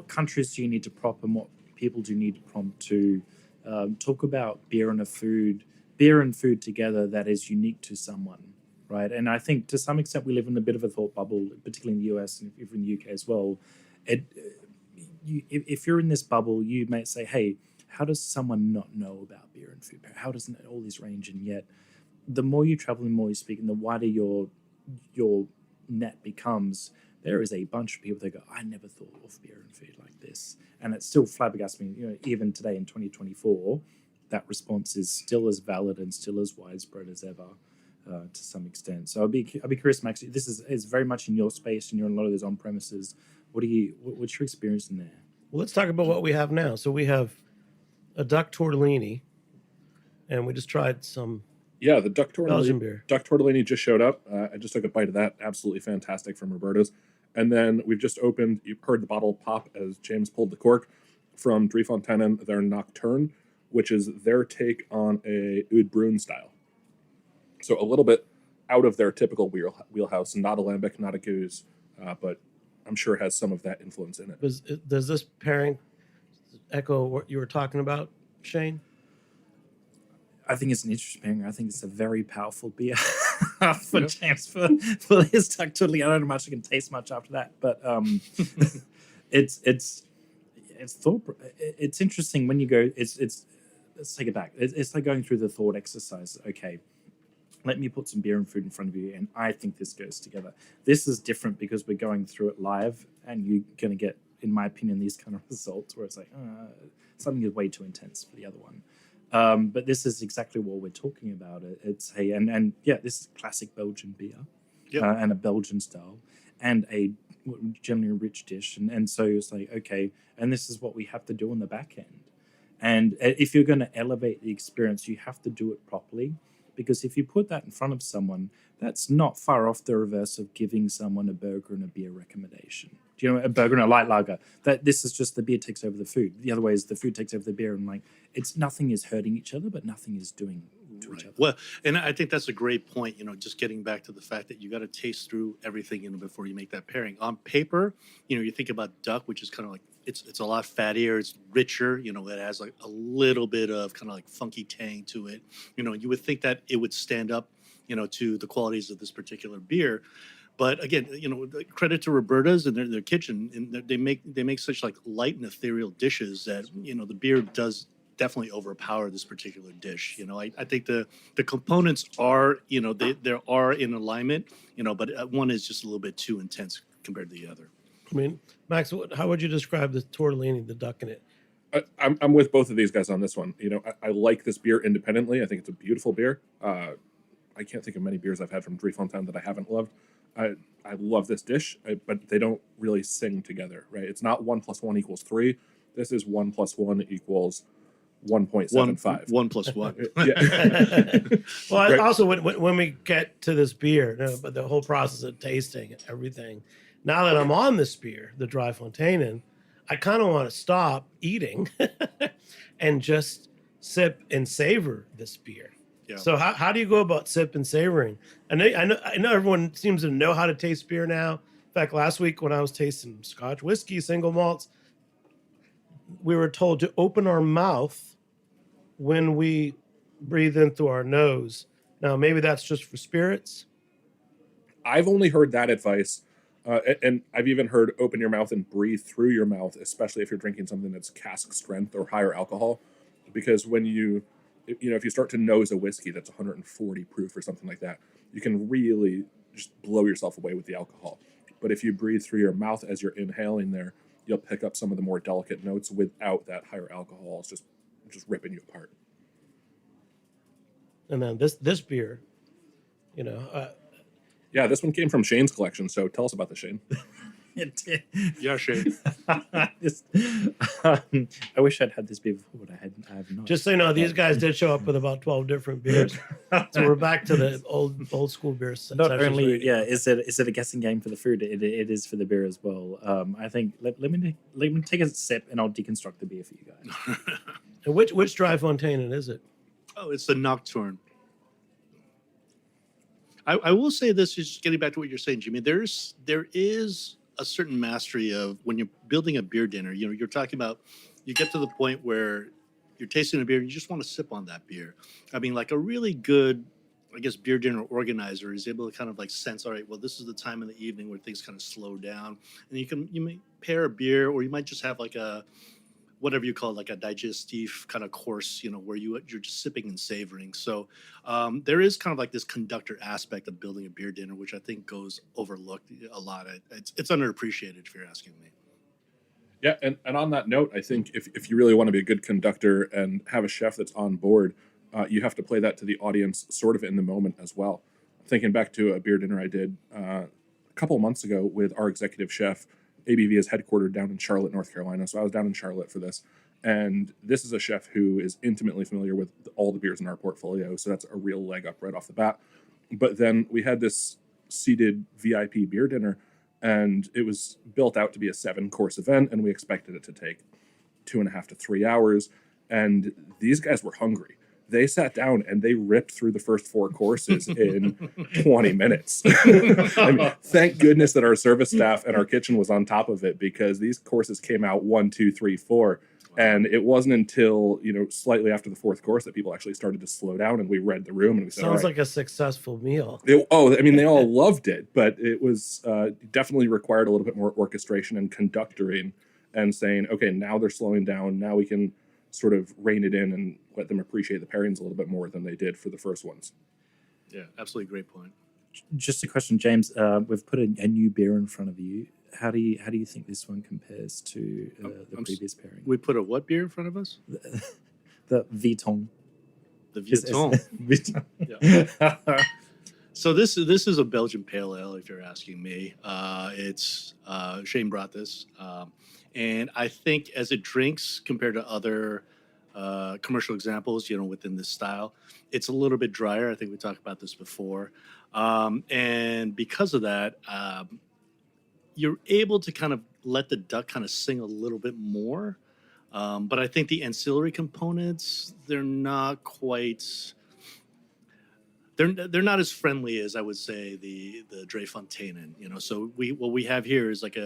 countries do you need to prop, and what people do you need to prompt to talk about beer and food together that is unique to someone, right? And I think to some extent we live in a bit of a thought bubble, particularly in the US and even in the UK as well. If you're in this bubble, you may say, hey, how does someone not know about beer and food? How doesn't all this range? And yet, the more you travel and the more you speak, and the wider your net becomes, there is a bunch of people that go, I never thought of beer and food like this. And it's still flabbergasting me. Even today in 2024, that response is still as valid and still as widespread as ever to some extent. So I'd be curious, Max, this is very much in your space, and you're in a lot of those on-premises. What's your experience in there? Well, let's talk about what we have now. So we have a duck tortellini, and we just tried some the duck Belgian beer. Duck tortellini just showed up. I just took a bite of that. Absolutely fantastic from Roberta's. And then we've just opened, you heard the bottle pop as James pulled the cork, from Drie Fonteinen, their Nocturne, which is their take on a Oud Bruin style. So a little bit out of their typical wheelhouse, not a lambic, not a goose, but I'm sure has some of that influence in it. Does this pairing echo what you were talking about, Shane? I think it's an interesting pairing. I think it's a very powerful beer for James for his duck totally. I don't know much I can taste much after that, but it's thought. It's interesting when you go. Let's take it back. It's like going through the thought exercise. Okay, let me put some beer and food in front of you, and I think this goes together. This is different because we're going through it live, and you're going to get, in my opinion, these kind of results where it's like something is way too intense for the other one. But this is exactly what we're talking about. It's and this is classic Belgian beer, and a Belgian style, and a generally rich dish, and so it's like, okay, and this is what we have to do on the back end. And if you're going to elevate the experience, you have to do it properly, because if you put that in front of someone, that's not far off the reverse of giving someone a burger and a beer recommendation. Do you know, a burger and a light lager? That this is just the beer takes over the food. The other way is the food takes over the beer, and like it's nothing is hurting each other, but nothing is doing to each other. Well, and I think that's a great point. Just getting back to the fact that you got to taste through everything before you make that pairing. On paper, you think about duck, which is kind of like it's a lot fattier, it's richer. It has like a little bit of kind of like funky tang to it. You would think that it would stand up, to the qualities of this particular beer. But again, credit to Roberta's and their kitchen, and they make such like light and ethereal dishes that the beer does definitely overpower this particular dish. I think the components are they are in alignment, but one is just a little bit too intense compared to the other. I mean, Max, how would you describe the tortellini, the duck in it? I'm with both of these guys on this one. I like this beer independently. I think it's a beautiful beer. I can't think of many beers I've had from Drie Fonteinen that I haven't loved. I love this dish, but they don't really sing together, right? It's not 1 + 1 = 3. This is 1 + 1 = 1.75. 1 + 1. Well, Right. Also, when we get to this beer, but the whole process of tasting and everything, now that I'm on this beer, the Drie Fonteinen, I kind of want to stop eating and just sip and savor this beer. Yeah. So how do you go about sip and savoring? I know everyone seems to know how to taste beer now. In fact, last week when I was tasting Scotch whiskey, single malts, we were told to open our mouth when we breathe in through our nose. Now, maybe that's just for spirits. I've only heard that advice, and I've even heard open your mouth and breathe through your mouth, especially if you're drinking something that's cask strength or higher alcohol, because when if you start to nose a whiskey that's 140 proof or something like that, you can really just blow yourself away with the alcohol. But if you breathe through your mouth as you're inhaling there, you'll pick up some of the more delicate notes without that higher alcohol. It's just ripping you apart. And then this beer, Yeah, this one came from Shane's collection, so tell us about this, Shane. Yeah, Shane. I wish I'd had this beer before, but I have not. just so you know, these guys did show up with about 12 different beers. So we're back to the old school beers. Not sessions only, radio. is it a guessing game for the food? It is for the beer as well. I think let me take a sip and I'll deconstruct the beer for you guys. And which Drie Fonteinen is it? Oh, it's the Nocturne. I will say this, just getting back to what you're saying, Jimmy. There is a certain mastery of when you're building a beer dinner. You're talking about, you get to the point where you're tasting a beer and you just want to sip on that beer. I mean, like a really good, I guess, beer dinner organizer is able to kind of like sense, all right, well, this is the time in the evening where things kind of slow down, and you may pair a beer, or you might just have like a, whatever you call it, like a digestive kind of course, where you're just sipping and savoring. So there is kind of like this conductor aspect of building a beer dinner, which I think goes overlooked a lot. It's underappreciated, if you're asking me. Yeah, and on that note, I think if you really want to be a good conductor and have a chef that's on board, you have to play that to the audience sort of in the moment as well. Thinking back to a beer dinner I did a couple of months ago with our executive chef. ABV is headquartered down in Charlotte, North Carolina, so I was down in Charlotte for this. And this is a chef who is intimately familiar with all the beers in our portfolio, so that's a real leg up right off the bat. But then we had this seated VIP beer dinner, and it was built out to be a 7-course event, and we expected it to take 2.5 to 3 hours. And these guys were hungry. They sat down and they ripped through the first 4 courses in 20 minutes. I mean, thank goodness that our service staff and our kitchen was on top of it, because these courses came out 1, 2, 3, 4. And it wasn't until, slightly after the 4th course that people actually started to slow down, and we read the room and we said, Sounds like a successful meal. They all loved it, but it was definitely required a little bit more orchestration and conductoring, and saying, okay, now they're slowing down. Now we can sort of rein it in and let them appreciate the pairings a little bit more than they did for the first ones. Yeah, absolutely, great point. Just a question, James. We've put a new beer in front of you. How do you think this one compares to the previous pairing? We put a what beer in front of us? The Vuitton. The Vuitton. Vuitton. Yeah. So this is a Belgian pale ale, if you're asking me. It's Shane brought this, and I think as it drinks compared to other commercial examples, within this style, it's a little bit drier. I think we talked about this before, and because of that, you're able to kind of let the duck kind of sing a little bit more. But I think the ancillary components, they're not quite. They're not as friendly as I would say the Dre Fontainen. So what we have here is like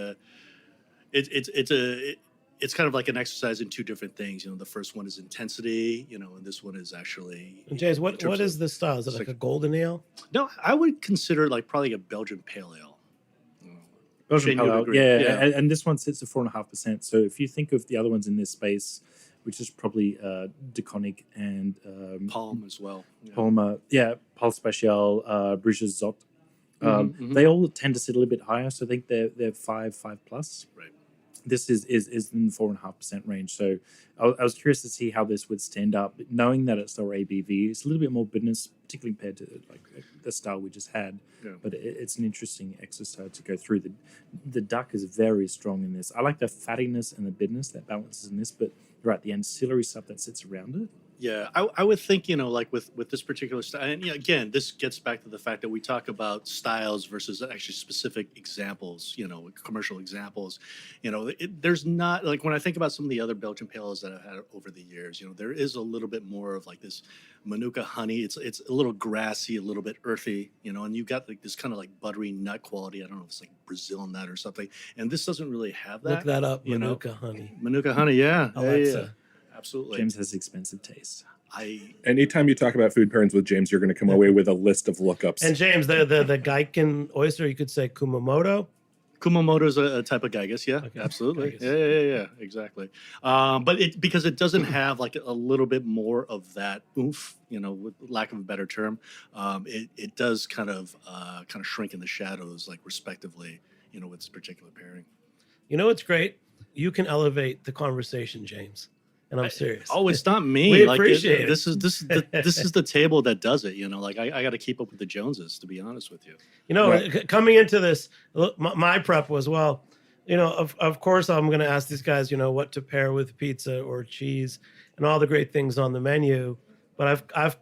it's kind of like an exercise in 2 different things. The first one is intensity, and this one is actually. And James, what is this style? Is it like a golden ale? No, I would consider like probably a Belgian pale ale. Belgian Shane, pale you ale, agree? yeah. And this one sits at 4.5%. So if you think of the other ones in this space, which is probably Deconic and Palm as well. Yeah. Palmer, Pal Special, Bruges Zot. They all tend to sit a little bit higher. So I think they're 5 plus. Right. This is in the 4.5% range. So I was curious to see how this would stand up, knowing that it's our ABV. It's a little bit more bitterness, particularly compared to like the style we just had. Yeah. But it's an interesting exercise to go through. The duck is very strong in this. I like the fattiness and the bitterness that balances in this, but the ancillary stuff that sits around it. Yeah, I would think, like with this particular style, and again, this gets back to the fact that we talk about styles versus actually specific examples, commercial examples. There's not, like when I think about some of the other Belgian pale ales that I've had over the years, there is a little bit more of like this Manuka honey. It's a little grassy, a little bit earthy, and you got like this kind of like buttery nut quality. I don't know if it's like Brazil nut or something. And this doesn't really have that. Look that up, Manuka honey. Manuka honey, yeah. Alexa. Yeah. Absolutely. James has expensive taste. Anytime you talk about food pairings with James, you're going to come away with a list of lookups. And James, the Gaikin oyster, you could say Kumamoto. Kumamoto is a type of Gaigus, yeah, Okay. absolutely, Gaigus. yeah, exactly. But because it doesn't have like a little bit more of that oomph, with lack of a better term, it does kind of shrink in the shadows, like respectively, with this particular pairing. What's great? You can elevate the conversation, James. And I'm serious. Oh, it's not me. We like appreciate it. This is the table that does it. Like I got to keep up with the Joneses, to be honest with you. Coming into this, look, my prep was of course I'm going to ask these guys, what to pair with pizza or cheese and all the great things on the menu. But I've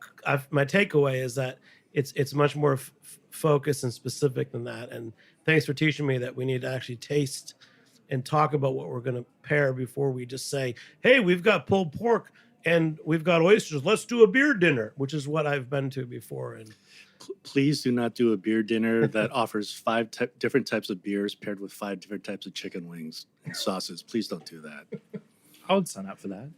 my takeaway is that it's much more focused and specific than that. And thanks for teaching me that we need to actually taste and talk about what we're going to pair before we just say, hey, we've got pulled pork and we've got oysters. Let's do a beer dinner, which is what I've been to before. And please do not do a beer dinner that offers 5 different types of beers paired with 5 different types of chicken wings and sauces. Please don't do that. I would sign up for that.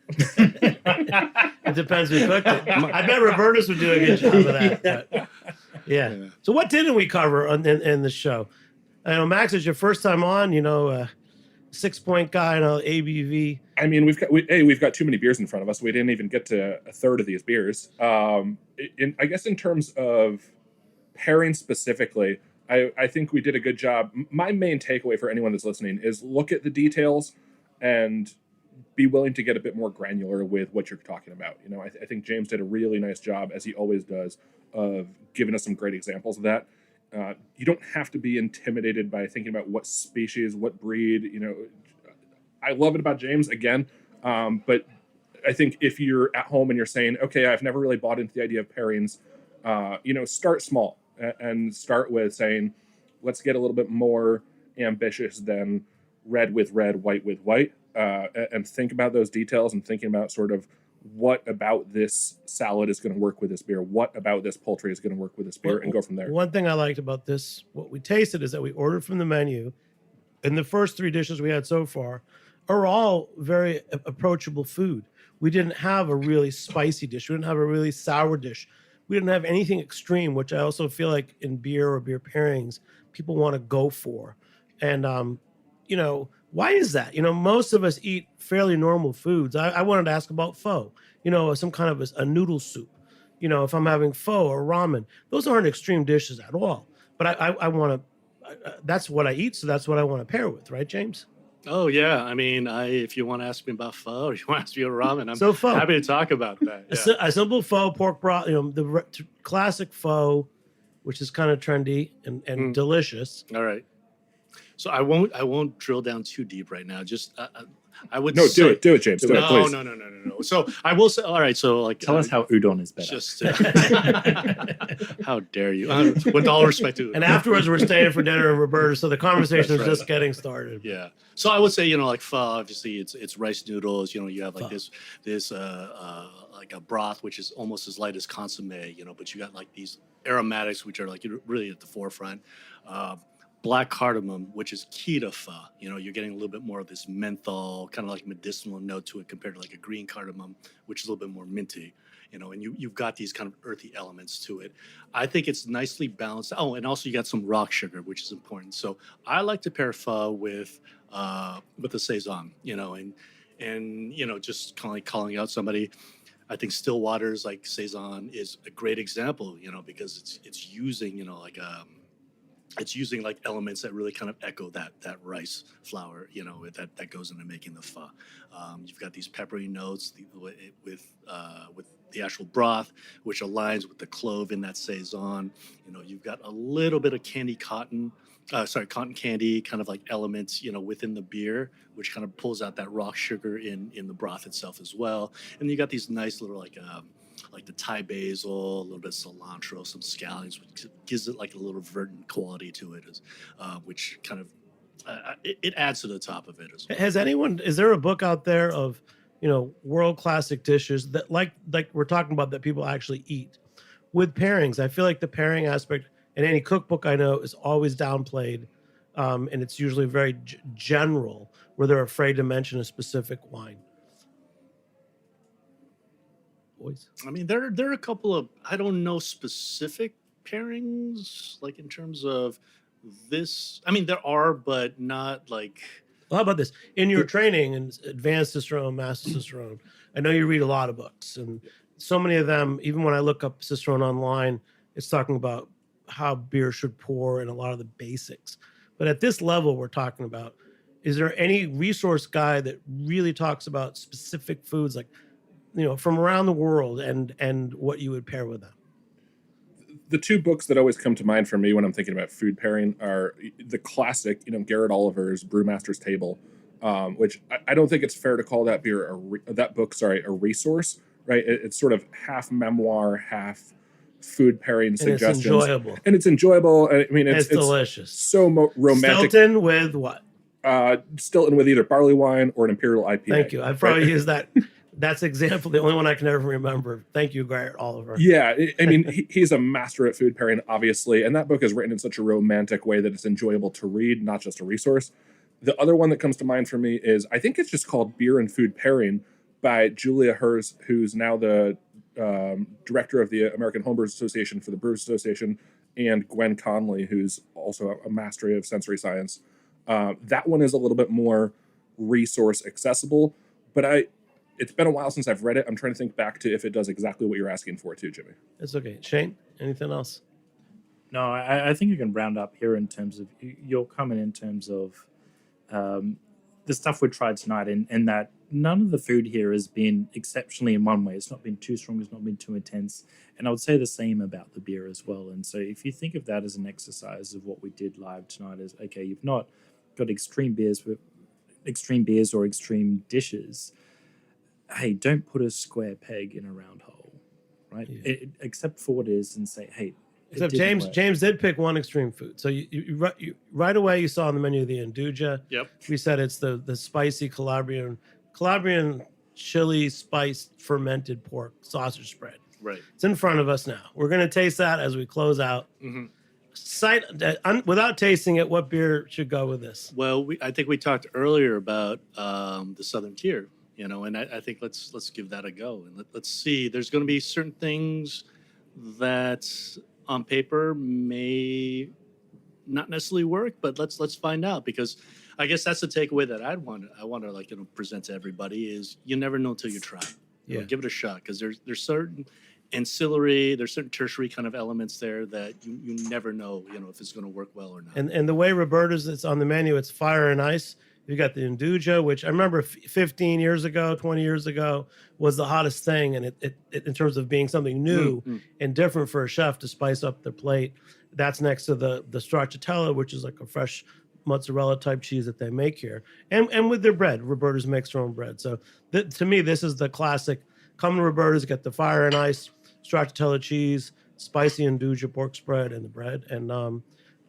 It depends who cooked it. I bet Robertus would do a good job of that. But yeah. So what didn't we cover in the show? I know, Max, it's your first time on, 6-point guy, ABV. I mean, we've got too many beers in front of us. We didn't even get to a third of these beers. I guess in terms of pairing specifically, I think we did a good job. My main takeaway for anyone that's listening is look at the details and be willing to get a bit more granular with what you're talking about. I think James did a really nice job, as he always does, of giving us some great examples of that. You don't have to be intimidated by thinking about what species, what breed. I love it about James again, but I think if you're at home and you're saying, okay, I've never really bought into the idea of pairings, start small and start with saying, let's get a little bit more ambitious than red with red, white with white, and think about those details and thinking about sort of what about this salad is going to work with this beer, what about this poultry is going to work with this beer, and go from there. One thing I liked about this, what we tasted, is that we ordered from the menu, and the first 3 dishes we had so far are all very approachable food. We didn't have a really spicy dish. We didn't have a really sour dish. We didn't have anything extreme, which I also feel like in beer or beer pairings, people want to go for. And, why is that? Most of us eat fairly normal foods. I wanted to ask about pho, some kind of a noodle soup. If I'm having pho or ramen, those aren't extreme dishes at all. But I want to, that's what I eat. So that's what I want to pair with. Right, James? Oh yeah, I mean, if you want to ask me about pho or you want to ask me about ramen, I'm pho. happy to talk about that. Yeah. A simple pho, pork broth, the classic pho, which is kind of trendy and delicious. All right. So I won't drill down too deep right now. Just I would No, say, do it, James. Do it, please. No. So I will say, all right. So like, Tell us how udon is better. Just how dare you? With all respect to, and afterwards we're staying for dinner in Roberta, so the conversation is just getting started. Yeah. So I would say, like pho, obviously it's rice noodles. You have like this like a broth which is almost as light as consomme. But you got like these aromatics which are like really at the forefront. Black cardamom, which is key to pho. You're getting a little bit more of this menthol, kind of like medicinal note to it compared to like a green cardamom, which is a little bit more minty. And you've got these kind of earthy elements to it. I think it's nicely balanced. Oh, and also you got some rock sugar, which is important. So I like to pair pho with the saison, and just kind of like calling out somebody. I think still waters like saison is a great example, because it's using, it's using like elements that really kind of echo that rice flour, that goes into making the pho. You've got these peppery notes with the actual broth, which aligns with the clove in that saison. You've got a little bit of cotton candy kind of like elements, within the beer, which kind of pulls out that rock sugar in the broth itself as well. And you got these nice little like the Thai basil, a little bit of cilantro, some scallions, which gives it like a little verdant quality to it, which kind of it adds to the top of it as well. Is there a book out there of world classic dishes that like we're talking about that people actually eat with pairings? I feel like the pairing aspect in any cookbook I know is always downplayed, and it's usually very general, where they're afraid to mention a specific wine. Boys. I mean, there are a couple of, I don't know, specific pairings, like in terms of this. I mean, there are, but not like. Well, how about this? In your training in advanced Cicerone, master Cicerone, I know you read a lot of books, and so many of them, even when I look up Cicerone online, it's talking about how beer should pour and a lot of the basics. But at this level we're talking about, is there any resource guide that really talks about specific foods, like, from around the world and what you would pair with them? The 2 books that always come to mind for me when I'm thinking about food pairing are the classic, Garrett Oliver's Brewmaster's Table, which I don't think it's fair to call that book a resource, right? It's sort of half memoir, half food pairing suggestions. And it's enjoyable. I mean, it's delicious. So romantic. Stilton with what? Stilton with either barley wine or an imperial IPA. Thank you. I've probably used that. That's example, the only one I can ever remember. Thank you, Garrett Oliver. Yeah, I mean, he's a master at food pairing, obviously, and that book is written in such a romantic way that it's enjoyable to read, not just a resource. The other one that comes to mind for me is, I think it's just called Beer and Food Pairing by Julia Herz, who's now the director of the American Homebrewers Association for the Brewers Association, and Gwen Conley, who's also a mastery of sensory science. That one is a little bit more resource accessible, but it's been a while since I've read it. I'm trying to think back to if it does exactly what you're asking for too, Jimmy. It's okay. Shane, anything else? No, I think you can round up here in terms of your comment in terms of the stuff we tried tonight, and that none of the food here has been exceptionally in one way. It's not been too strong. It's not been too intense. And I would say the same about the beer as well. And so if you think of that as an exercise of what we did live tonight, is okay, you've not got extreme beers or extreme dishes. Hey, don't put a square peg in a round hole, right? Yeah. Accept for what it is and say, hey, Except didn't work. James did pick one extreme food. So you right away you saw on the menu the Induja. Yep. We said it's the spicy Calabrian chili spiced fermented pork sausage spread. Right. It's in front of us now. We're going to taste that as we close out. Without tasting it, what beer should go with this? Well, I think we talked earlier about the Southern Tier, and I think let's give that a go, and let's see. There's going to be certain things that on paper may not necessarily work, but let's find out, because I guess that's the takeaway that I want to present to everybody is you never know until you try. Give it a shot, because there's certain ancillary, there's certain tertiary kind of elements there that you never know, if it's going to work well or not. And the way Roberta's, it's on the menu, it's fire and ice. You got the Induja, which I remember 15 years ago, 20 years ago was the hottest thing. And it in terms of being something new and different for a chef to spice up their plate. That's next to the stracciatella, which is like a fresh mozzarella type cheese that they make here. And with their bread, Roberta's makes their own bread. So to me, this is the classic. Come to Roberta's, get the fire and ice, stracciatella cheese, spicy Induja pork spread, and the bread. And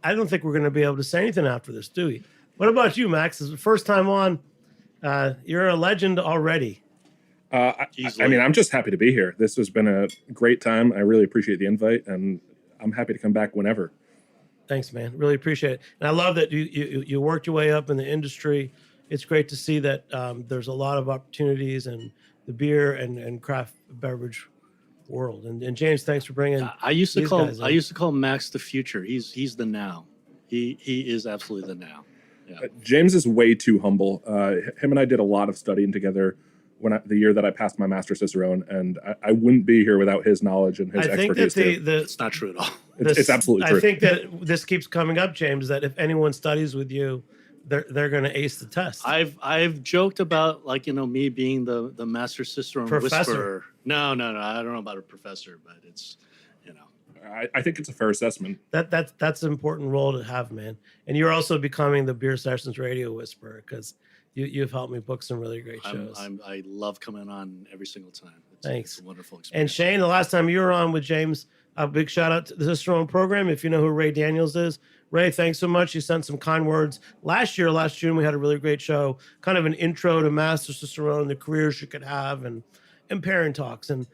I don't think we're going to be able to say anything after this, do we? What about you, Max? This is the first time on. You're a legend already. I mean, I'm just happy to be here. This has been a great time. I really appreciate the invite, and I'm happy to come back whenever. Thanks, man. Really appreciate it. And I love that you worked your way up in the industry. It's great to see that there's a lot of opportunities in the beer and craft beverage world. And James, thanks for bringing. I used to call Max the future. He's the now. He is absolutely the now. Yeah. James is way too humble. Him and I did a lot of studying together the year that I passed my Master Cicerone, and I wouldn't be here without his knowledge and his expertise. I think that it's not true at all. It's absolutely true. I think that this keeps coming up, James, that if anyone studies with you, they're going to ace the test. I've joked about me being the Master Cicerone whisperer. No, I don't know about a professor, but it's I think it's a fair assessment. That's an important role to have, man. And you're also becoming the Beer Sessions radio whisperer, because you've helped me book some really great shows. I love coming on every single time. Thanks. It's a wonderful experience. And Shane, the last time you were on with James, a big shout out to the Cicerone program. If you know who Ray Daniels is, Ray, thanks so much. You sent some kind words. Last June, we had a really great show, kind of an intro to Master Cicerone, the careers you could have, and pairing talks. And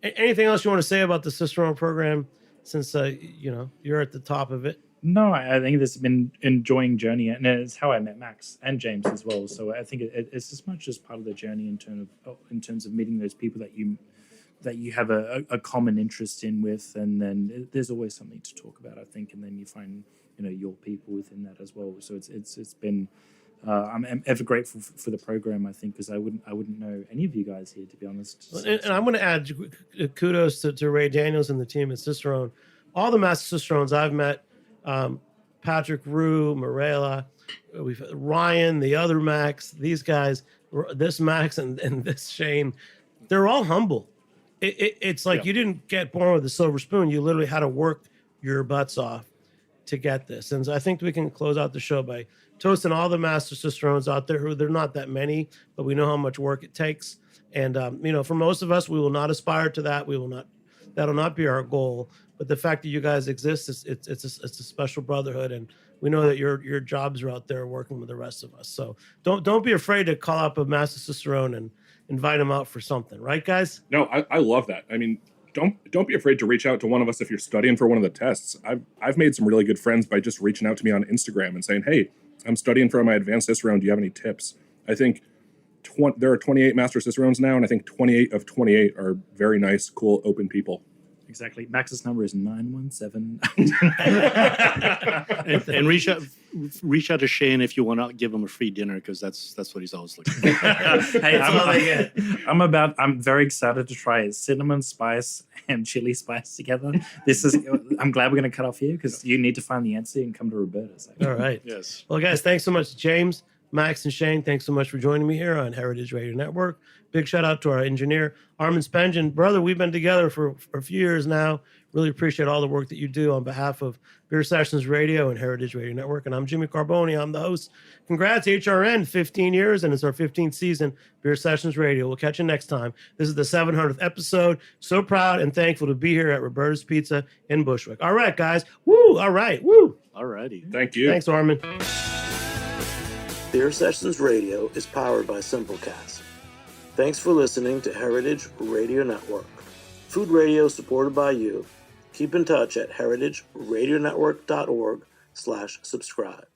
anything else you want to say about the Cicerone program, since you're at the top of it? No, I think this has been enjoying journey, and it's how I met Max and James as well. So I think it's as much as part of the journey in terms of meeting those people that you have a common interest in with, and then there's always something to talk about, I think, and then you find your people within that as well. So it's been I'm ever grateful for the program, I think, because I wouldn't know any of you guys here, to be honest. And I'm going to add kudos to Ray Daniels and the team at Cicerone. All the Master Cicerones I've met, Patrick Rue, Morella, we've Ryan, the other Max, these guys, this Max and this Shane, they're all humble. It's like you didn't get born with a silver spoon. You literally had to work your butts off to get this. And so I think we can close out the show by toasting all the Master Cicerones out there, who they're not that many, but we know how much work it takes. And, for most of us, we will not aspire to that. That'll not be our goal. But the fact that you guys exist, it's a special brotherhood. And we know that your jobs are out there working with the rest of us. So don't be afraid to call up a Master Cicerone and invite him out for something. Right, guys? No, I love that. I mean, don't be afraid to reach out to one of us if you're studying for one of the tests. I've made some really good friends by just reaching out to me on Instagram and saying, hey, I'm studying for my advanced Cicerone. Do you have any tips? I think there are 28 Master Cicerones now, and I think 28 of 28 are very nice, cool, open people. Exactly. Max's number is 917. and reach out to Shane if you want to give him a free dinner, because that's what he's always looking for. Hey, I'm very excited to try cinnamon spice and chili spice together. I'm glad we're going to cut off here, because you need to find the answer and come to Roberta's. All right. Yes. Well, guys, thanks so much, James. Max and Shane, thanks so much for joining me here on Heritage Radio Network. Big shout out to our engineer, Armin Spengen. Brother, we've been together for a few years now. Really appreciate all the work that you do on behalf of Beer Sessions Radio and Heritage Radio Network. And I'm Jimmy Carboni. I'm the host. Congrats, HRN, 15 years, and it's our 15th season, Beer Sessions Radio. We'll catch you next time. This is the 700th episode. So proud and thankful to be here at Roberta's Pizza in Bushwick. All right, guys. Woo! All right. Woo! All righty. Thank you. Thanks, Armin. Beer Sessions Radio is powered by Simplecast. Thanks for listening to Heritage Radio Network. Food radio supported by you. Keep in touch at heritageradionetwork.org/subscribe.